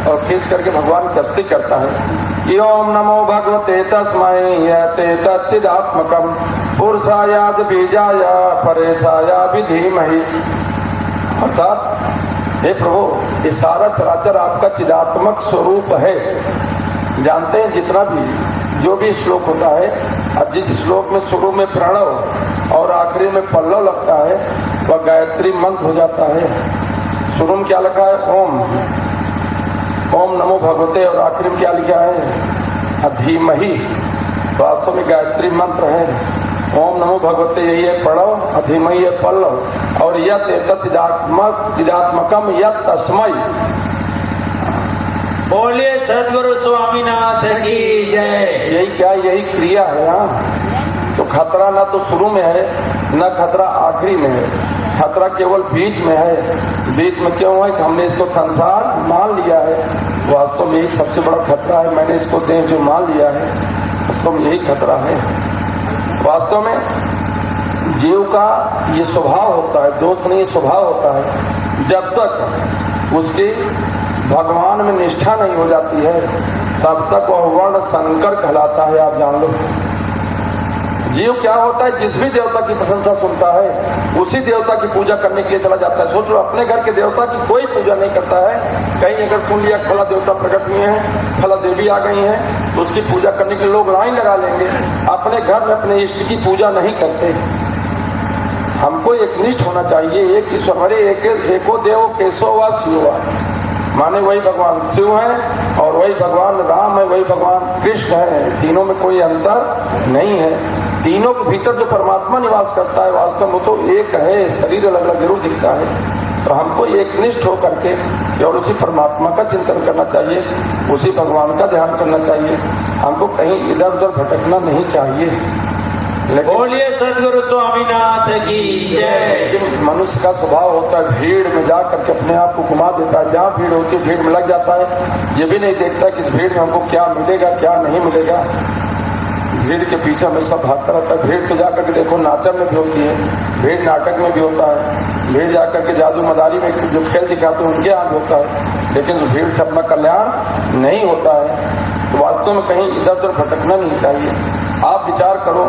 और खींच करके भगवान की स्तुति करता है। ओम नमो भगवते तस्मै यते तच्चिदात्मकं पुरुषायाद बीजाय परेशाय विधीमहि। अर्थात हे प्रभु, ये सारा चराचर आपका चिदात्मक स्वरूप है। जानते हैं जितना भी जो भी श्लोक होता है, अब जिस श्लोक में शुरू में प्रणव और आखिरी में पल्लव लगता है वह गायत्री मंत्र हो जाता है। शुरू में क्या लिखा है, ओम, ओम नमो भगवते, और आखिरी में क्या लिखा है, अधीमहि। वास्तव में गायत्री मंत्र है। ओम नमो भगवते यही है प्रणव, अधीमहि है पल्लव, और यत चिदात्मकम यत तस्मै। बोलिए सदगुरु स्वामीनाथ की जय। यही क्या, यही क्रिया है। हाँ, तो खतरा ना तो शुरू में है, न खतरा आखिरी में है, खतरा केवल बीच में है। बीच में क्यों है कि हमने इसको संसार मान लिया है। वास्तव में यही सबसे बड़ा खतरा है, मैंने इसको देह जो मान लिया है, वास्तव में यही खतरा है। वास्तव में जीव का ये स्वभाव होता है, दोष नहीं स्वभाव होता है। जब तक उसकी भगवान में निष्ठा नहीं हो जाती है तब तक वह वर्ण संकर कहलाता है। आप जान लो, जीव क्या होता है, जिस भी देवता की प्रशंसा सुनता है उसी देवता की पूजा करने के लिए चला जाता है। सोच लो, अपने घर के देवता की कोई पूजा नहीं करता है। कहीं अगर सुन लिया फला देवता प्रकट हुए हैं, फला देवी आ गई हैं, तो उसकी पूजा करने के लिए लोग लाइन लगा लेंगे। अपने घर में अपने इष्ट की पूजा नहीं करते। हमको एक निष्ठ होना चाहिए, एक ईश्वर, हरे एको देव केशव व शिव, माने वही भगवान शिव है और वही भगवान राम है, वही भगवान कृष्ण है। तीनों में कोई अंतर नहीं है। तीनों के भीतर जो परमात्मा निवास करता है वास्तव में तो एक है, शरीर अलग अलग जरूर दिखता है। तो हमको एक निष्ठ होकर के और उसी परमात्मा का चिंतन करना चाहिए, उसी भगवान का ध्यान करना चाहिए। हमको कहीं इधर उधर भटकना नहीं चाहिए। बोलिए सदगुरु स्वामीनाथ की जय। मनुष्य का स्वभाव होता है भीड़ में जा करके अपने आप को घुमा देता है। जहाँ भीड़ होती है भीड़ में लग जाता है, ये भी नहीं देखता कि इस भीड़ में हमको क्या मिलेगा क्या नहीं मिलेगा। भीड़ के पीछे में सब भागता रहता है। भीड़ तो जाकर के देखो नाचन में भी होती है, भीड़ नाटक में भी होता है, भीड़ जाकर के जादू मदारी में जो खेल दिखाते हैं उनके यहाँ भी होता है, लेकिन भीड़ से अपना कल्याण नहीं होता है। तो वास्तव में कहीं इधर उधर भटकना नहीं चाहिए। आप विचार करो,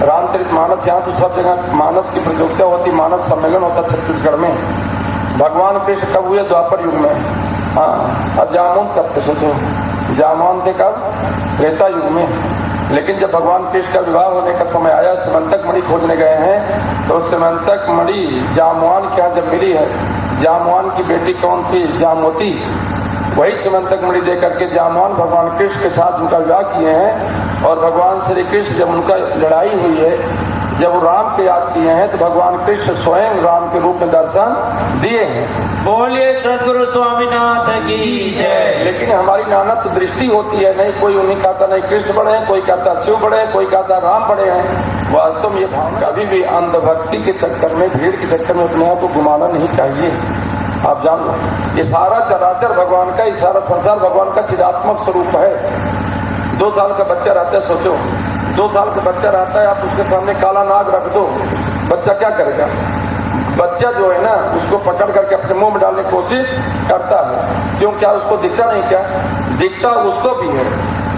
रामचरित मानस, यहाँ तो सब जगह मानस की प्रतियोगिता होती, मानस सम्मेलन होता छत्तीसगढ़ में। भगवान कृष्ण कब हुए, द्वापर युग में। हाँ, और जामुन कब थे, सोचो, जामुन थे कब, त्रेता युग में। लेकिन जब भगवान कृष्ण का विवाह होने का समय आया, सिमंतक मणि खोजने गए हैं, तो सिमंतक मणि जामवान के यहाँ जब मिली है, जामवान की बेटी कौन थी, जामवती, वही सिमंतक मणि दे करके जामवान भगवान कृष्ण के साथ उनका विवाह किए हैं। और भगवान श्री कृष्ण जब उनका लड़ाई हुई है जब वो राम के याद किए हैं तो भगवान कृष्ण स्वयं राम के रूप में दर्शन दिए हैं। बोलिए सदगुरु स्वामीनाथ की जय। लेकिन हमारी नानक दृष्टि होती है, नहीं कोई उन्हीं कहता नहीं कृष्ण बड़े हैं, कोई कहता शिव बड़े हैं, कोई कहता राम बड़े हैं। वास्तव में ये भाव कभी भी अंधभक्ति के चक्कर में, भीड़ के चक्कर में अपने आप को घुमाना नहीं चाहिए। आप जान लो ये सारा चराचर भगवान का, ये सारा संसार भगवान का चिदात्मक स्वरूप है। 2 साल का बच्चा रहता है, सोचो 2 साल का बच्चा रहता है, आप उसके सामने काला नाग रख दो, बच्चा क्या करेगा? बच्चा जो है ना उसको पकड़ करके अपने मुंह में डालने की कोशिश करता है। क्यों? क्या उसको दिखता नहीं? क्या दिखता उसको भी है,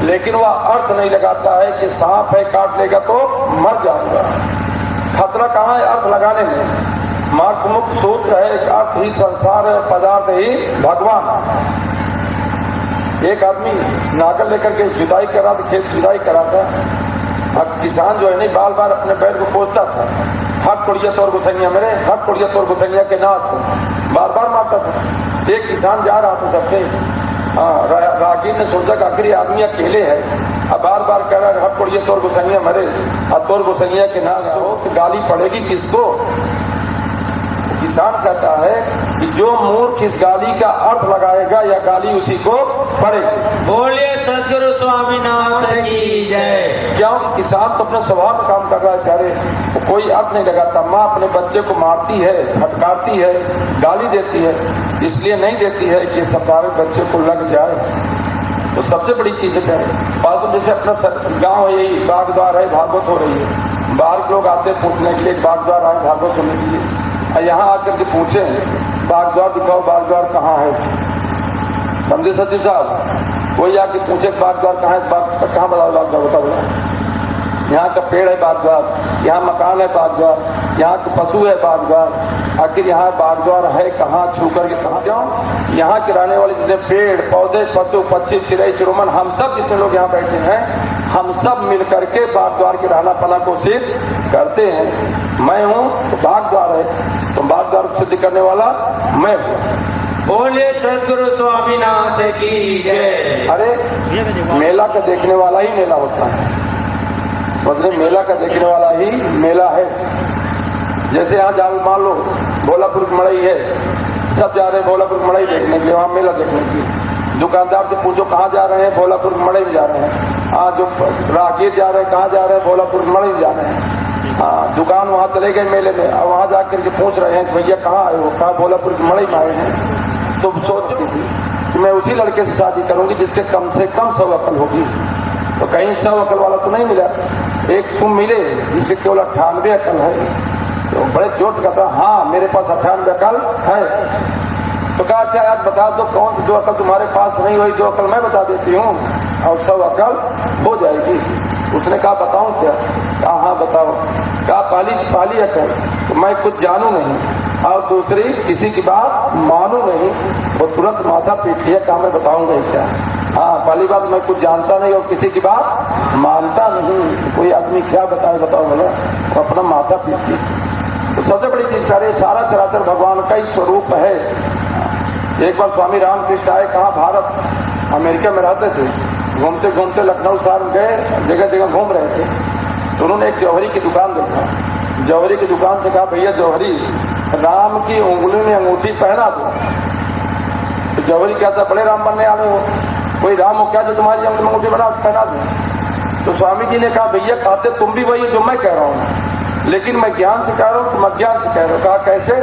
लेकिन वह अर्थ नहीं लगाता है कि सांप है काट लेगा तो मर जाऊंगा। खतरा कहाँ है? अर्थ लगाने में। मार्क्स मुक्त सूत्र है, अर्थ ही संसार है, पदार्थ ही भगवान। एक आदमी नागर लेकर के जुताई करा था, खेत जुताई कराता। अब किसान जो है नहीं बार बार अपने बैल को कोसता था, हट पड़िया तोर गुसैया मेरे, हट पड़िया तोर गुसैया के नाश को बार बार मारता था। एक किसान जा रहा था सबसे, रागी ने सोचा कि आखिर आदमी अकेले है, अब बार बार कह रहा है हट पड़िया तोर गुसैया मरे और तोर गुसैया के नाश हो, तो गाली पड़ेगी किसको? किसान कहता है कि जो मूर्ख इस गाली का अर्थ लगाएगा या गाली उसी को पड़ेगी। बोलिए सदगुरु स्वामीनाथ की जय। क्यों? किसान तो अपने स्वभाव में काम कर रहा है, चारे तो कोई अर्थ नहीं लगाता। माँ अपने बच्चे को मारती है, फटकारती है, गाली देती है, इसलिए नहीं देती है कि सारे बच्चे को लग जाए। तो सबसे बड़ी चीज है पालतू, जैसे अपना गाँव है, यही बाग द्वार है, भागवत हो रही है, बाहर के लोग आते पूछने के लिए बाग द्वार आए भागवत सुनने के लिए, यहाँ आकर के पूछे बाग द्वार दिखाओ, बाग द्वार कहाँ है? समझे सचिव साहब? कोई आके पूछे बाग द्वार कहाँ है, कहाँ बताओ बाग द्वार, बताओ। यहाँ का पेड़ है बाग द्वार, यहाँ मकान है बाग द्वार, यहाँ के पशु है बाग द्वार, आखिर यहाँ बाग द्वार है कहाँ? छू करके कहाँ जाओ? यहाँ के रहने वाले जितने पेड़ पौधे, पशु पक्षी, चिड़ै चिरुमन, हम सब जितने लोग यहाँ बैठे हैं, हम सब मिल करके बाग द्वार के रहना पना को सिद्ध करते हैं। मैं हूँ तो बाग द्वार है, तो बाग द्वार सिद्ध करने वाला मैं हूँ। बोलिए सदगुरु स्वामीनाथ की जय। अरे मेला का देखने वाला ही मेला होता है, मतलब मेला का देखने वाला ही मेला है। जैसे यहाँ जाल मान लो भोलापुर की मड़ई है, सब जा रहे हैं भोलापुर की मड़ई देखने के लिए, वहाँ मेला देखने के लिए। दुकानदार से पूछो कहाँ जा रहे हैं? भोलापुर की मड़ई में जा रहे हैं। हाँ, जो राहगीर जा रहे हैं कहाँ जा रहे हैं? भोलापुर की मड़ई में जा रहे हैं। हाँ, दुकान वहाँ चले गए मेले में, अब वहाँ जाकर के पूछ रहे हैं कि भैया कहाँ आए हो? कहाँ? भोलापुर की मड़ई में आए हैं। तो सोच रही थी कि मैं उसी लड़के से शादी करूंगी जिसके कम से कम 100 अकल होगी। तो कहीं 100 अकल वाला तो नहीं मिला, एक तुम मिले जिसके केवल 98 अकल है। तो बड़े जोर से कहता हाँ मेरे पास 98 अकल है। तो कहा अच्छा यार बता दो कौन सी 2 अकल तुम्हारे पास नहीं, वही 2 अकल मैं बता देती हूँ और 100 अकल हो जाएगी। उसने कहा बताऊं क्या? कहा हाँ बताओ। कहा पहली अकल तो मैं कुछ जानू नहीं, और दूसरी किसी की बात मानू नहीं। वो तुरंत माथा पीट लिया, कहा मैं बताऊंगा क्या? हाँ, पहली बात मैं कुछ जानता नहीं और किसी की बात मानता नहीं। कोई आदमी क्या बताए बताओ बोला, अपना माथा पीटती। तो सबसे बड़ी चीज करे सारा चराचर भगवान का ही स्वरूप है। एक बार स्वामी रामकृष्ण आए, कहाँ? भारत, अमेरिका में रहते थे। घूमते घूमते लखनऊ शहर में गए, जगह जगह घूम रहे थे, तो उन्होंने एक जौहरी की दुकान देखा। जौहरी की दुकान से कहा भैया जौहरी राम की उंगली में अंगूठी पहना दो। तो जौहरी कहता बड़े राम बनने वाले हो, कोई राम हो क्या जो तुम्हारी अंगुली में अंगूठी पहना दो? तो स्वामी जी ने कहा भैया कहते तुम भी वही जो मैं कह रहा हूँ, लेकिन मैं ज्ञान से कह रहा हूँ, तुम अज्ञान से कह रहे हो। कहा कैसे?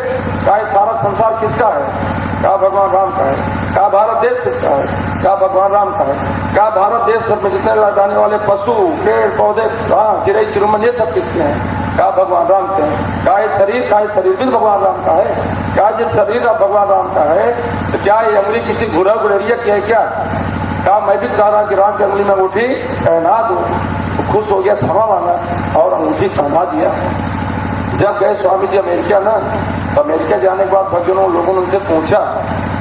कहा सारा संसार किसका है? कहा भगवान राम का है। कहा भारत देश किसका है? कहा भगवान राम का है। कहा भारत देश में जितने लगाने वाले पशु पेड़ पौधे चिड़ै चिरुमन ये सब किसके हैं? कहा भगवान राम के हैं। कहा शरीर भी भगवान राम का है। कहा जब शरीर भगवान राम का है तो क्या ये अंगुली किसी घुरा गुड़रिया की है क्या? कहा मैं भी कह रहा कि राम की अंगुली में अंगूठी पहना दो। तो खुश हो गया, क्षमा मांगा और अंगूठी पहना दिया। जब गए स्वामी जी अमेरिका ना, तो अमेरिका जाने के बाद भक्तों लोगों ने उनसे पूछा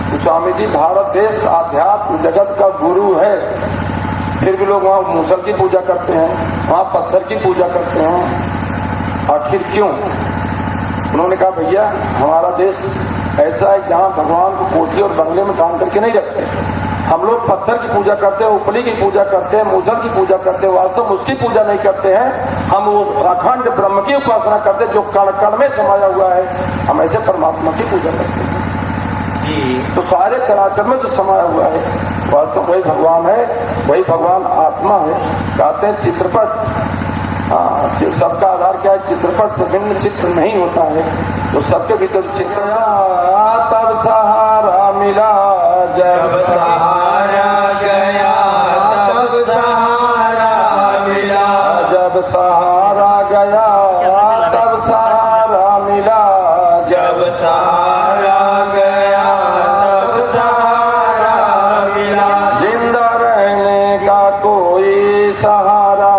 तो स्वामी जी भारत देश आध्यात्म जगत का गुरु है, फिर भी लोग वहाँ मूसल की पूजा करते हैं, वहाँ पत्थर की पूजा करते हैं, आखिर क्यों? उन्होंने कहा भैया हमारा देश ऐसा है जहाँ भगवान को कोठी और बंगले में टांग करके नहीं रखते, हम लोग पत्थर की पूजा करते हैं, उपली की पूजा करते हैं, मूसल की पूजा करते हैं, वास्तव में उसकी पूजा नहीं करते हैं। हम वो अखंड ब्रह्म की उपासना करते हैं जो कण कण में समाया हुआ है। हम ऐसे परमात्मा की पूजा करते हैं। तो सारे चराचर में जो समाया हुआ है वास्तव वही भगवान है, वही भगवान आत्मा है। कहते हैं चित्रपट, सबका आधार क्या है? चित्रपट से भिन्न चित्र नहीं होता है। तो सबके भीतर चित्र तब सहारा मिला, जब सहारा गया तब सहारा मिला, जब सहारा गया तब सहारा मिला, जब सहारा गया तब सहारा मिला। जिंदा रहने का कोई सहारा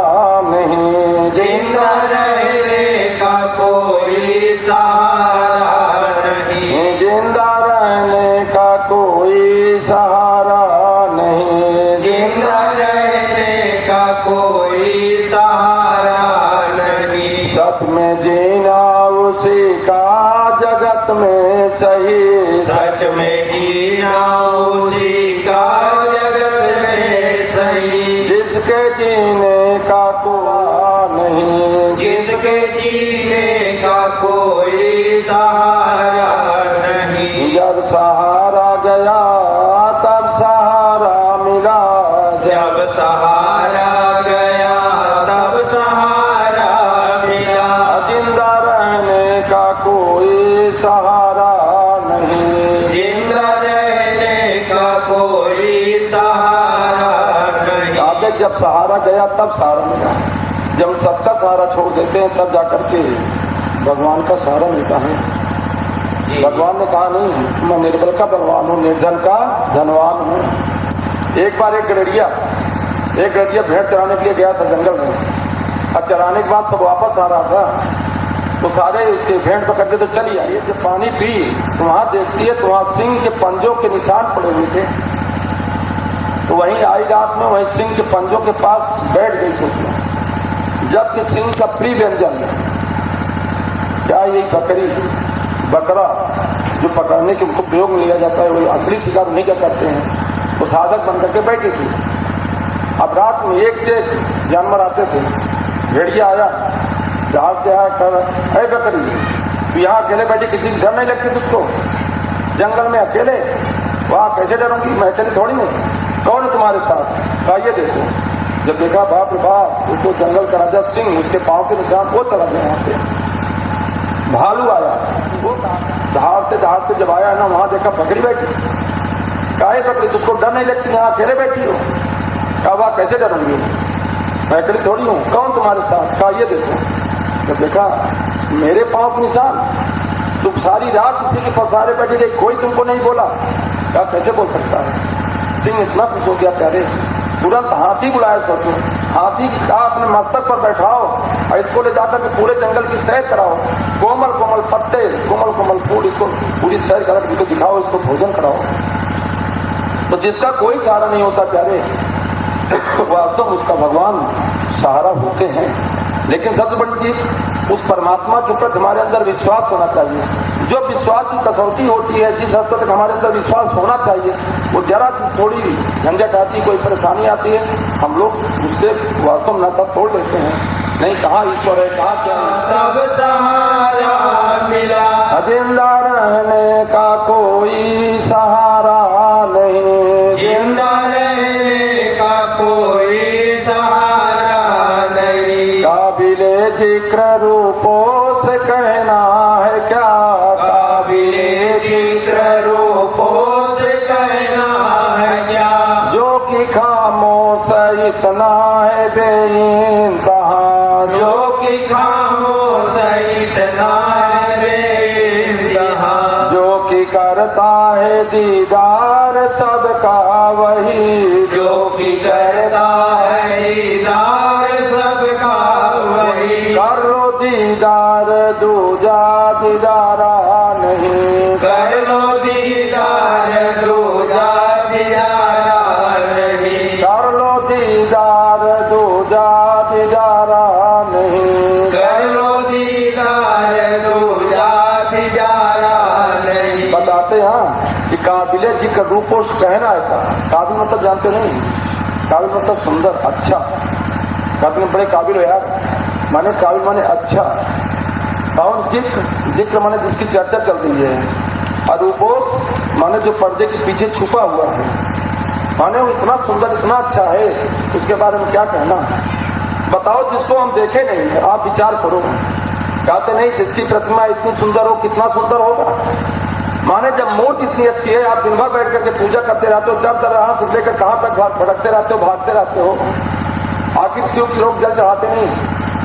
नहीं, जिंदा रहने का कोई सहारा नहीं, जिंदा रहने का कोई सहारा नहीं, जिंदा रहने का कोई सहारा नहीं। सच में जीना उसी का जगत में सही, सच में जीना उसी का जगत में सही, जिसके जीने का कोई नहीं, जिसके जीने का कोई सहारा नहीं। जब सहारा गया तब सहारा मिला, जब सहारा गया तब सहारा मिला, जिंदा रहने का कोई सहारा नहीं, जिंदा रहने का कोई सहारा नहीं। आगे जब सहारा गया तब सहारा मिला। जब सबका सहारा छोड़ देते हैं तब जाकर के भगवान का सहारा मिलता है। भगवान ने कहा नहीं मैं निर्बल का बलवान हूँ, निर्धन का धनवान हूँ। एक बार एक गड़ेड़िया भेड़ चराने के लिए गया था जंगल में। अब चराने के बाद सब वापस आ रहा था तो सारे भेड़ पकड़ के तो चली आई। जब पानी पी तो वहां देखती है तो वहां सिंह के पंजों के निशान पड़े हुए थे। तो वहीं आई रात में वहीं सिंह के पंजों के पास बैठ गई सोचना, जबकि सिंह का प्रिय व्यंजन क्या यही बकरी बकरा जो पकड़ने के उनको प्रयोग में लिया जाता है वो असली शिकार नहीं क्या करते हैं, वो साधक बन करके बैठी थी। अब रात में एक से जानवर आते थे। भेड़िया आया, जहाज से आया, कर अरे बकरी तू यहाँ अकेले बैठी, किसी की डर नहीं लगती तुझको? जंगल में अकेले, वहाँ कैसे डरूंगी? मैं अकेले थोड़ी नहीं। कौन है तुम्हारे साथ? कहा ये देखो। जब देखा बाप रे बाप, उसको जंगल का राजा सिंह, उसके पाँव के निशान वो चला गया। वहाँ पे भालू आया, वो दहाड़ते जब आया ना वहाँ देखा बकरी बैठी। काहे बकरी तुझको डर नहीं लगती? यहाँ अकेले बैठी हो। कहा वहाँ कैसे डरूंगी? मैं अकेली थोड़ी हूँ। कौन तुम्हारे साथ? कहा ये देखो। जब देखा मेरे पाँव के निशान, तुम सारी रात किसी के पसारे बैठे थे, कोई तुमको नहीं बोला। कहा कैसे बोल सकता है? सिंह इतना खुश हो गया प्यारे, तुरंत हाथी बुलाया। सोचो हाथी का अपने मस्तक पर बैठाओ और इसको ले जाकर के पूरे जंगल की सैर कराओ। कोमल कोमल पत्ते, कोमल कोमल फूल, इसको पूरी सैर करा इसको दिखाओ, इसको भोजन कराओ। तो जिसका कोई सहारा नहीं होता प्यारे, वास्तव उसका भगवान सहारा होते हैं। लेकिन सबसे बड़ी चीज उस परमात्मा के प्रति हमारे अंदर विश्वास होना चाहिए। जो विश्वास की कसौटी होती है, जिस हद तक हमारे अंदर विश्वास होना चाहिए, वो जरा सी थोड़ी झंझट आती, कोई परेशानी आती है, हम लोग उससे वास्तव में नाता तोड़ लेते हैं। नहीं कहा ईश्वर है, कहा क्या है? तब सहारा मिला, जिंदा रहने का कोई सहारा नहीं, जिंदा रहने का कोई सहारा नहीं। काबिले जिक्र रूपों से कहना है क्या? काबिले जिक्र रूपों से कहना है क्या? जो कि खामोश इतना है बेइंतहा, जो कि खामोश इतना है बेइंतहा, जो कि करता है दीदार सबका वही, जो कि करता है दीदार सबका वही। कर लो दीदार दूजा दीदारा नहीं, कर लो दीदार दूजा दीदारा नहीं, कर लो दीदार दूजा दीदारा नहीं। कर लो दीदार दूजा दीदारा नहीं। बताते हैं कि काबिले जिक्र रूपोष कहना है का काबिल मतलब जानते नहीं, काबिल मतलब सुंदर अच्छा, काबिल में बड़े काबिल हो यार, माने काबिल माने अच्छा। कौन जिक्र माने जिसकी चर्चा चल रही है, और रूपोष माने जो पर्दे के पीछे छुपा हुआ है, माने वो इतना सुंदर इतना अच्छा है उसके बारे में क्या कहना। बताओ जिसको हम देखे नहीं है, आप विचार करो। कहते नहीं जिसकी प्रतिमा इतनी सुंदर हो कितना सुंदर होगा। माने जब मूर्ति इतनी अच्छी है, आप दिन भर बैठ करके पूजा करते रहते हो, दर दर से लेकर कहाँ तक भटकते रहते हो, भागते रहते हो। आखिर शिव के लोग जल चढ़ाते नहीं,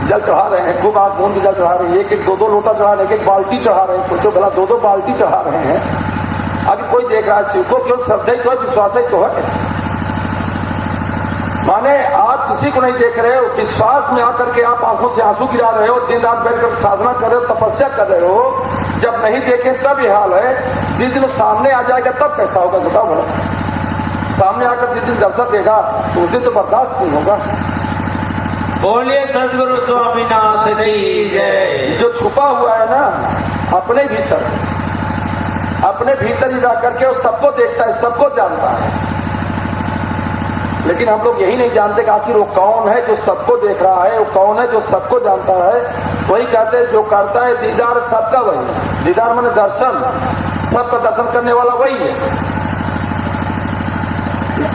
जल चढ़ा रहे हैं, खूब आग बूंद जल चढ़ा रहे हैं, एक एक दो दो लोटा चढ़ा रहे हैं, एक बाल्टी चढ़ा रहे हैं। सोचो भला दो दो बाल्टी चढ़ा रहे हैं। आगे कोई देख रहा है शिव को, क्यों श्रद्धा ही तो है, विश्वास ही तो है। माने आप किसी को नहीं देख रहे हो, विश्वास में आकर के आप आंखों से आंसू गिरा रहे हो, दिन रात बैठकर साधना कर रहे हो, तपस्या कर रहे हो। जब नहीं देखें तब ये हाल है, जिस दिन सामने आ जाएगा तब कैसा होगा बताओ भला। सामने आकर जिस दिन दर्शन देगा तो उस दिन तो बर्दाश्त नहीं होगा। बोलिए सदगुरु स्वामीनाथ की जय। जो छुपा हुआ है ना अपने भीतर ही जा करके वो सबको देखता है, सबको जानता है। लेकिन हम लोग यही नहीं जानते कि आखिर वो कौन है जो सबको देख रहा है, वो कौन है जो सबको जानता है। वही कहते हैं जो करता है दीदार सबका वही, दीदार माने दर्शन, सबका दर्शन करने वाला वही है।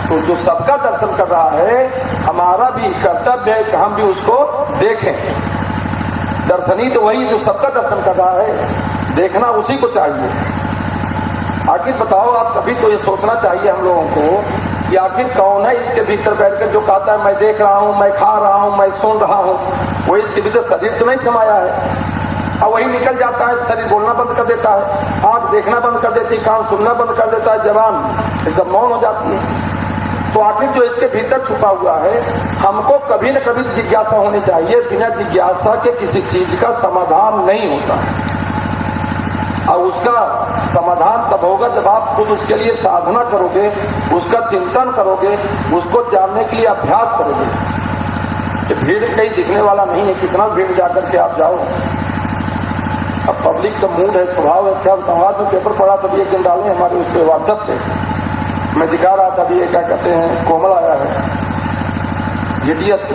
तो जो सबका दर्शन कर रहा है, हमारा भी कर्तव्य है कि हम भी उसको देखें। दर्शनी तो वही जो सबका दर्शन कर रहा है, देखना उसी को चाहिए। आखिर बताओ आप, कभी तो ये सोचना चाहिए हम लोगों को कि आखिर कौन है इसके भीतर बैठकर जो कहता है मैं देख रहा हूँ, मैं खा रहा हूँ, मैं सुन रहा हूँ। वो इसके भीतर शरीर तो नहीं समाया है, और वही निकल जाता है, शरीर बोलना बंद कर देता है, आँख देखना बंद कर देती है, कान सुनना बंद कर देता है, जबान एकदम मौन हो जाती है। तो आखिर जो इसके भीतर छुपा हुआ है, हमको कभी न कभी जिज्ञासा होनी चाहिए। बिना जिज्ञासा के किसी चीज का समाधान नहीं होता, और उसका समाधान तब होगा जब आप खुद उसके लिए साधना करोगे, उसका चिंतन करोगे, उसको जानने के लिए अभ्यास करोगे। कि भीड़ कहीं दिखने वाला नहीं है, कितना भीड़ जाकर के आप जाओ। अब पब्लिक का मूड है, स्वभाव है, क्या आज में पेपर पढ़ा तभी एक दिन डाले हमारे उस पर व्हाट्सएप पे, मैं दिखा रहा था अभी, ये क्या कहते हैं कोमल आया है जीटीएस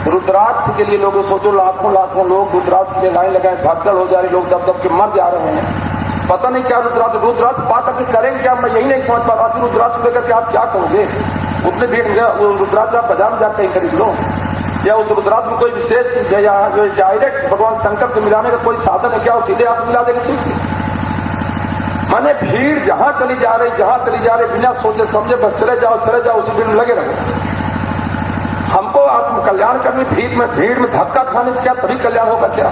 रुद्राक्ष के लिए। लोग सोचो लाखों लाखों लोग रुद्राक्ष के लिए लाइन लगाए, भगदड़ हो जा रही, लोग दब दब के मर जा रहे हैं। पता नहीं क्या रुद्राक्ष पा करके करेंगे क्या, मैं यही नहीं समझ पा रहा कि रुद्राक्ष लेकर के आप क्या करोगे। उतने भीड़ में रुद्राक्ष आप बाजार में जाकर कहीं खरीद लो, या उस रुद्राक्ष में कोई विशेष चीज है, या जो डायरेक्ट भगवान शंकर से मिलाने का कोई साधन है क्या, वो सीधे आप मिला देंगे शिव से। माने भीड़ जहां चली जा रही बिना सोचे समझे बस चले जाओ उसी भीड़ में लगे रहो। हमको आत्म कल्याण करनी, भीड़ में धक्का खाने से क्या तभी कल्याण होगा क्या।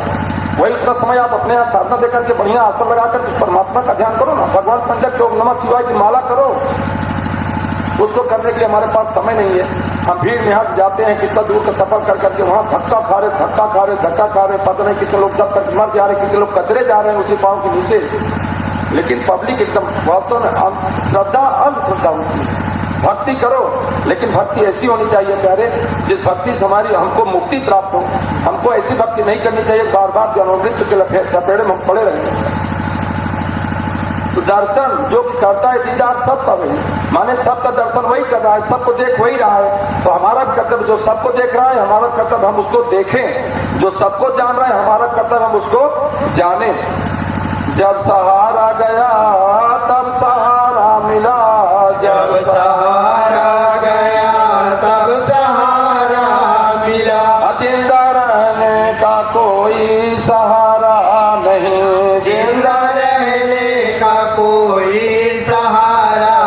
वही उतना समय आप अपने यहाँ साधना देकर के बढ़िया आसन लगाकर उस परमात्मा का ध्यान करो ना, भगवान शंकर के ओम नमः शिवाय की माला करो। उसको करने के लिए हमारे पास समय नहीं है। हम भीड़ में यहाँ से जाते हैं, कितना दूर का सफर कर करके वहाँ धक्का खा रहे, पता नहीं कितने लोग दब तक मर जा रहे, कितने लोग कचरे जा रहे हैं उसी पाँव के नीचे। लेकिन पब्लिक एकदम वास्तव में श्रद्धा अंधश्रद्धा होती है। भक्ति करो, लेकिन भक्ति ऐसी होनी चाहिए प्यारे जिस भक्ति से हमारी हमको मुक्ति प्राप्त हो। हमको ऐसी भक्ति नहीं करनी चाहिए बार बार जनोमृत्यु के चपेड़े में हम पड़े रहेंगे। तो दर्शन जो कि करता है दीदार सबका वही, माने सबका दर्शन वही कर रहा है, सबको देख वही रहा है। तो हमारा कर्तव्य जो सबको देख रहा है, हमारा कर्तव्य हम उसको देखें। जो सबको जान रहा है, हमारा कर्तव्य हम उसको जाने। जब सहारा गया तब सहारा मिला, जब सहारा गया तब सहारा मिला। जिंदा रहने का कोई सहारा नहीं, जिंदा रहने का कोई सहारा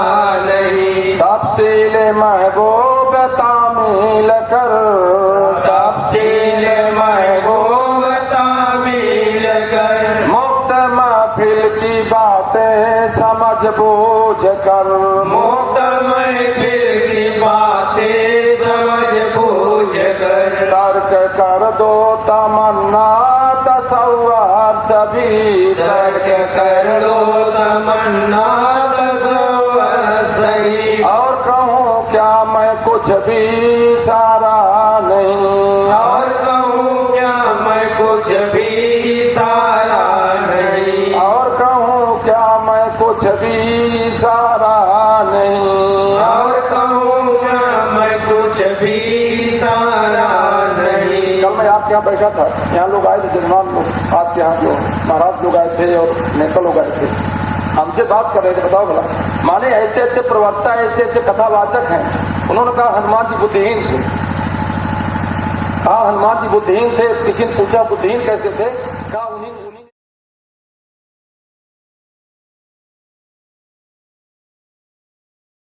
नहीं। तफसील महबूब तामील कर, तफसील महबूब तामील कर। मुक्त महफिल की बातें समझ बूझ कर, मुक्त महफिल की बातें समझ बूझ कर। तर्क कर दो तमन्ना तसव्वुर सभी, तर्क कर दो तमन्ना तसव्वुर सही। और कहूँ क्या मैं कुछ भी सारा नहीं, और कहूँ क्या मैं कुछ भी सारा नहीं, और कहूँ क्या मैं कुछ भी सारा यहाँ बैठा था, यहाँ लोग आए थे, जजमान लोग आपके यहाँ जो महाराज लोग आए थे और नेता लोग आए थे, हमसे बात कर रहे थे। बताओ भला, माने ऐसे अच्छे प्रवक्ता, ऐसे अच्छे कथावाचक हैं। उन्होंने कहा हनुमान जी बुद्धिहीन थे। कहा हनुमान जी बुद्धिहीन थे। किसी ने पूछा बुद्धिहीन कैसे थे? कहा उन्हीं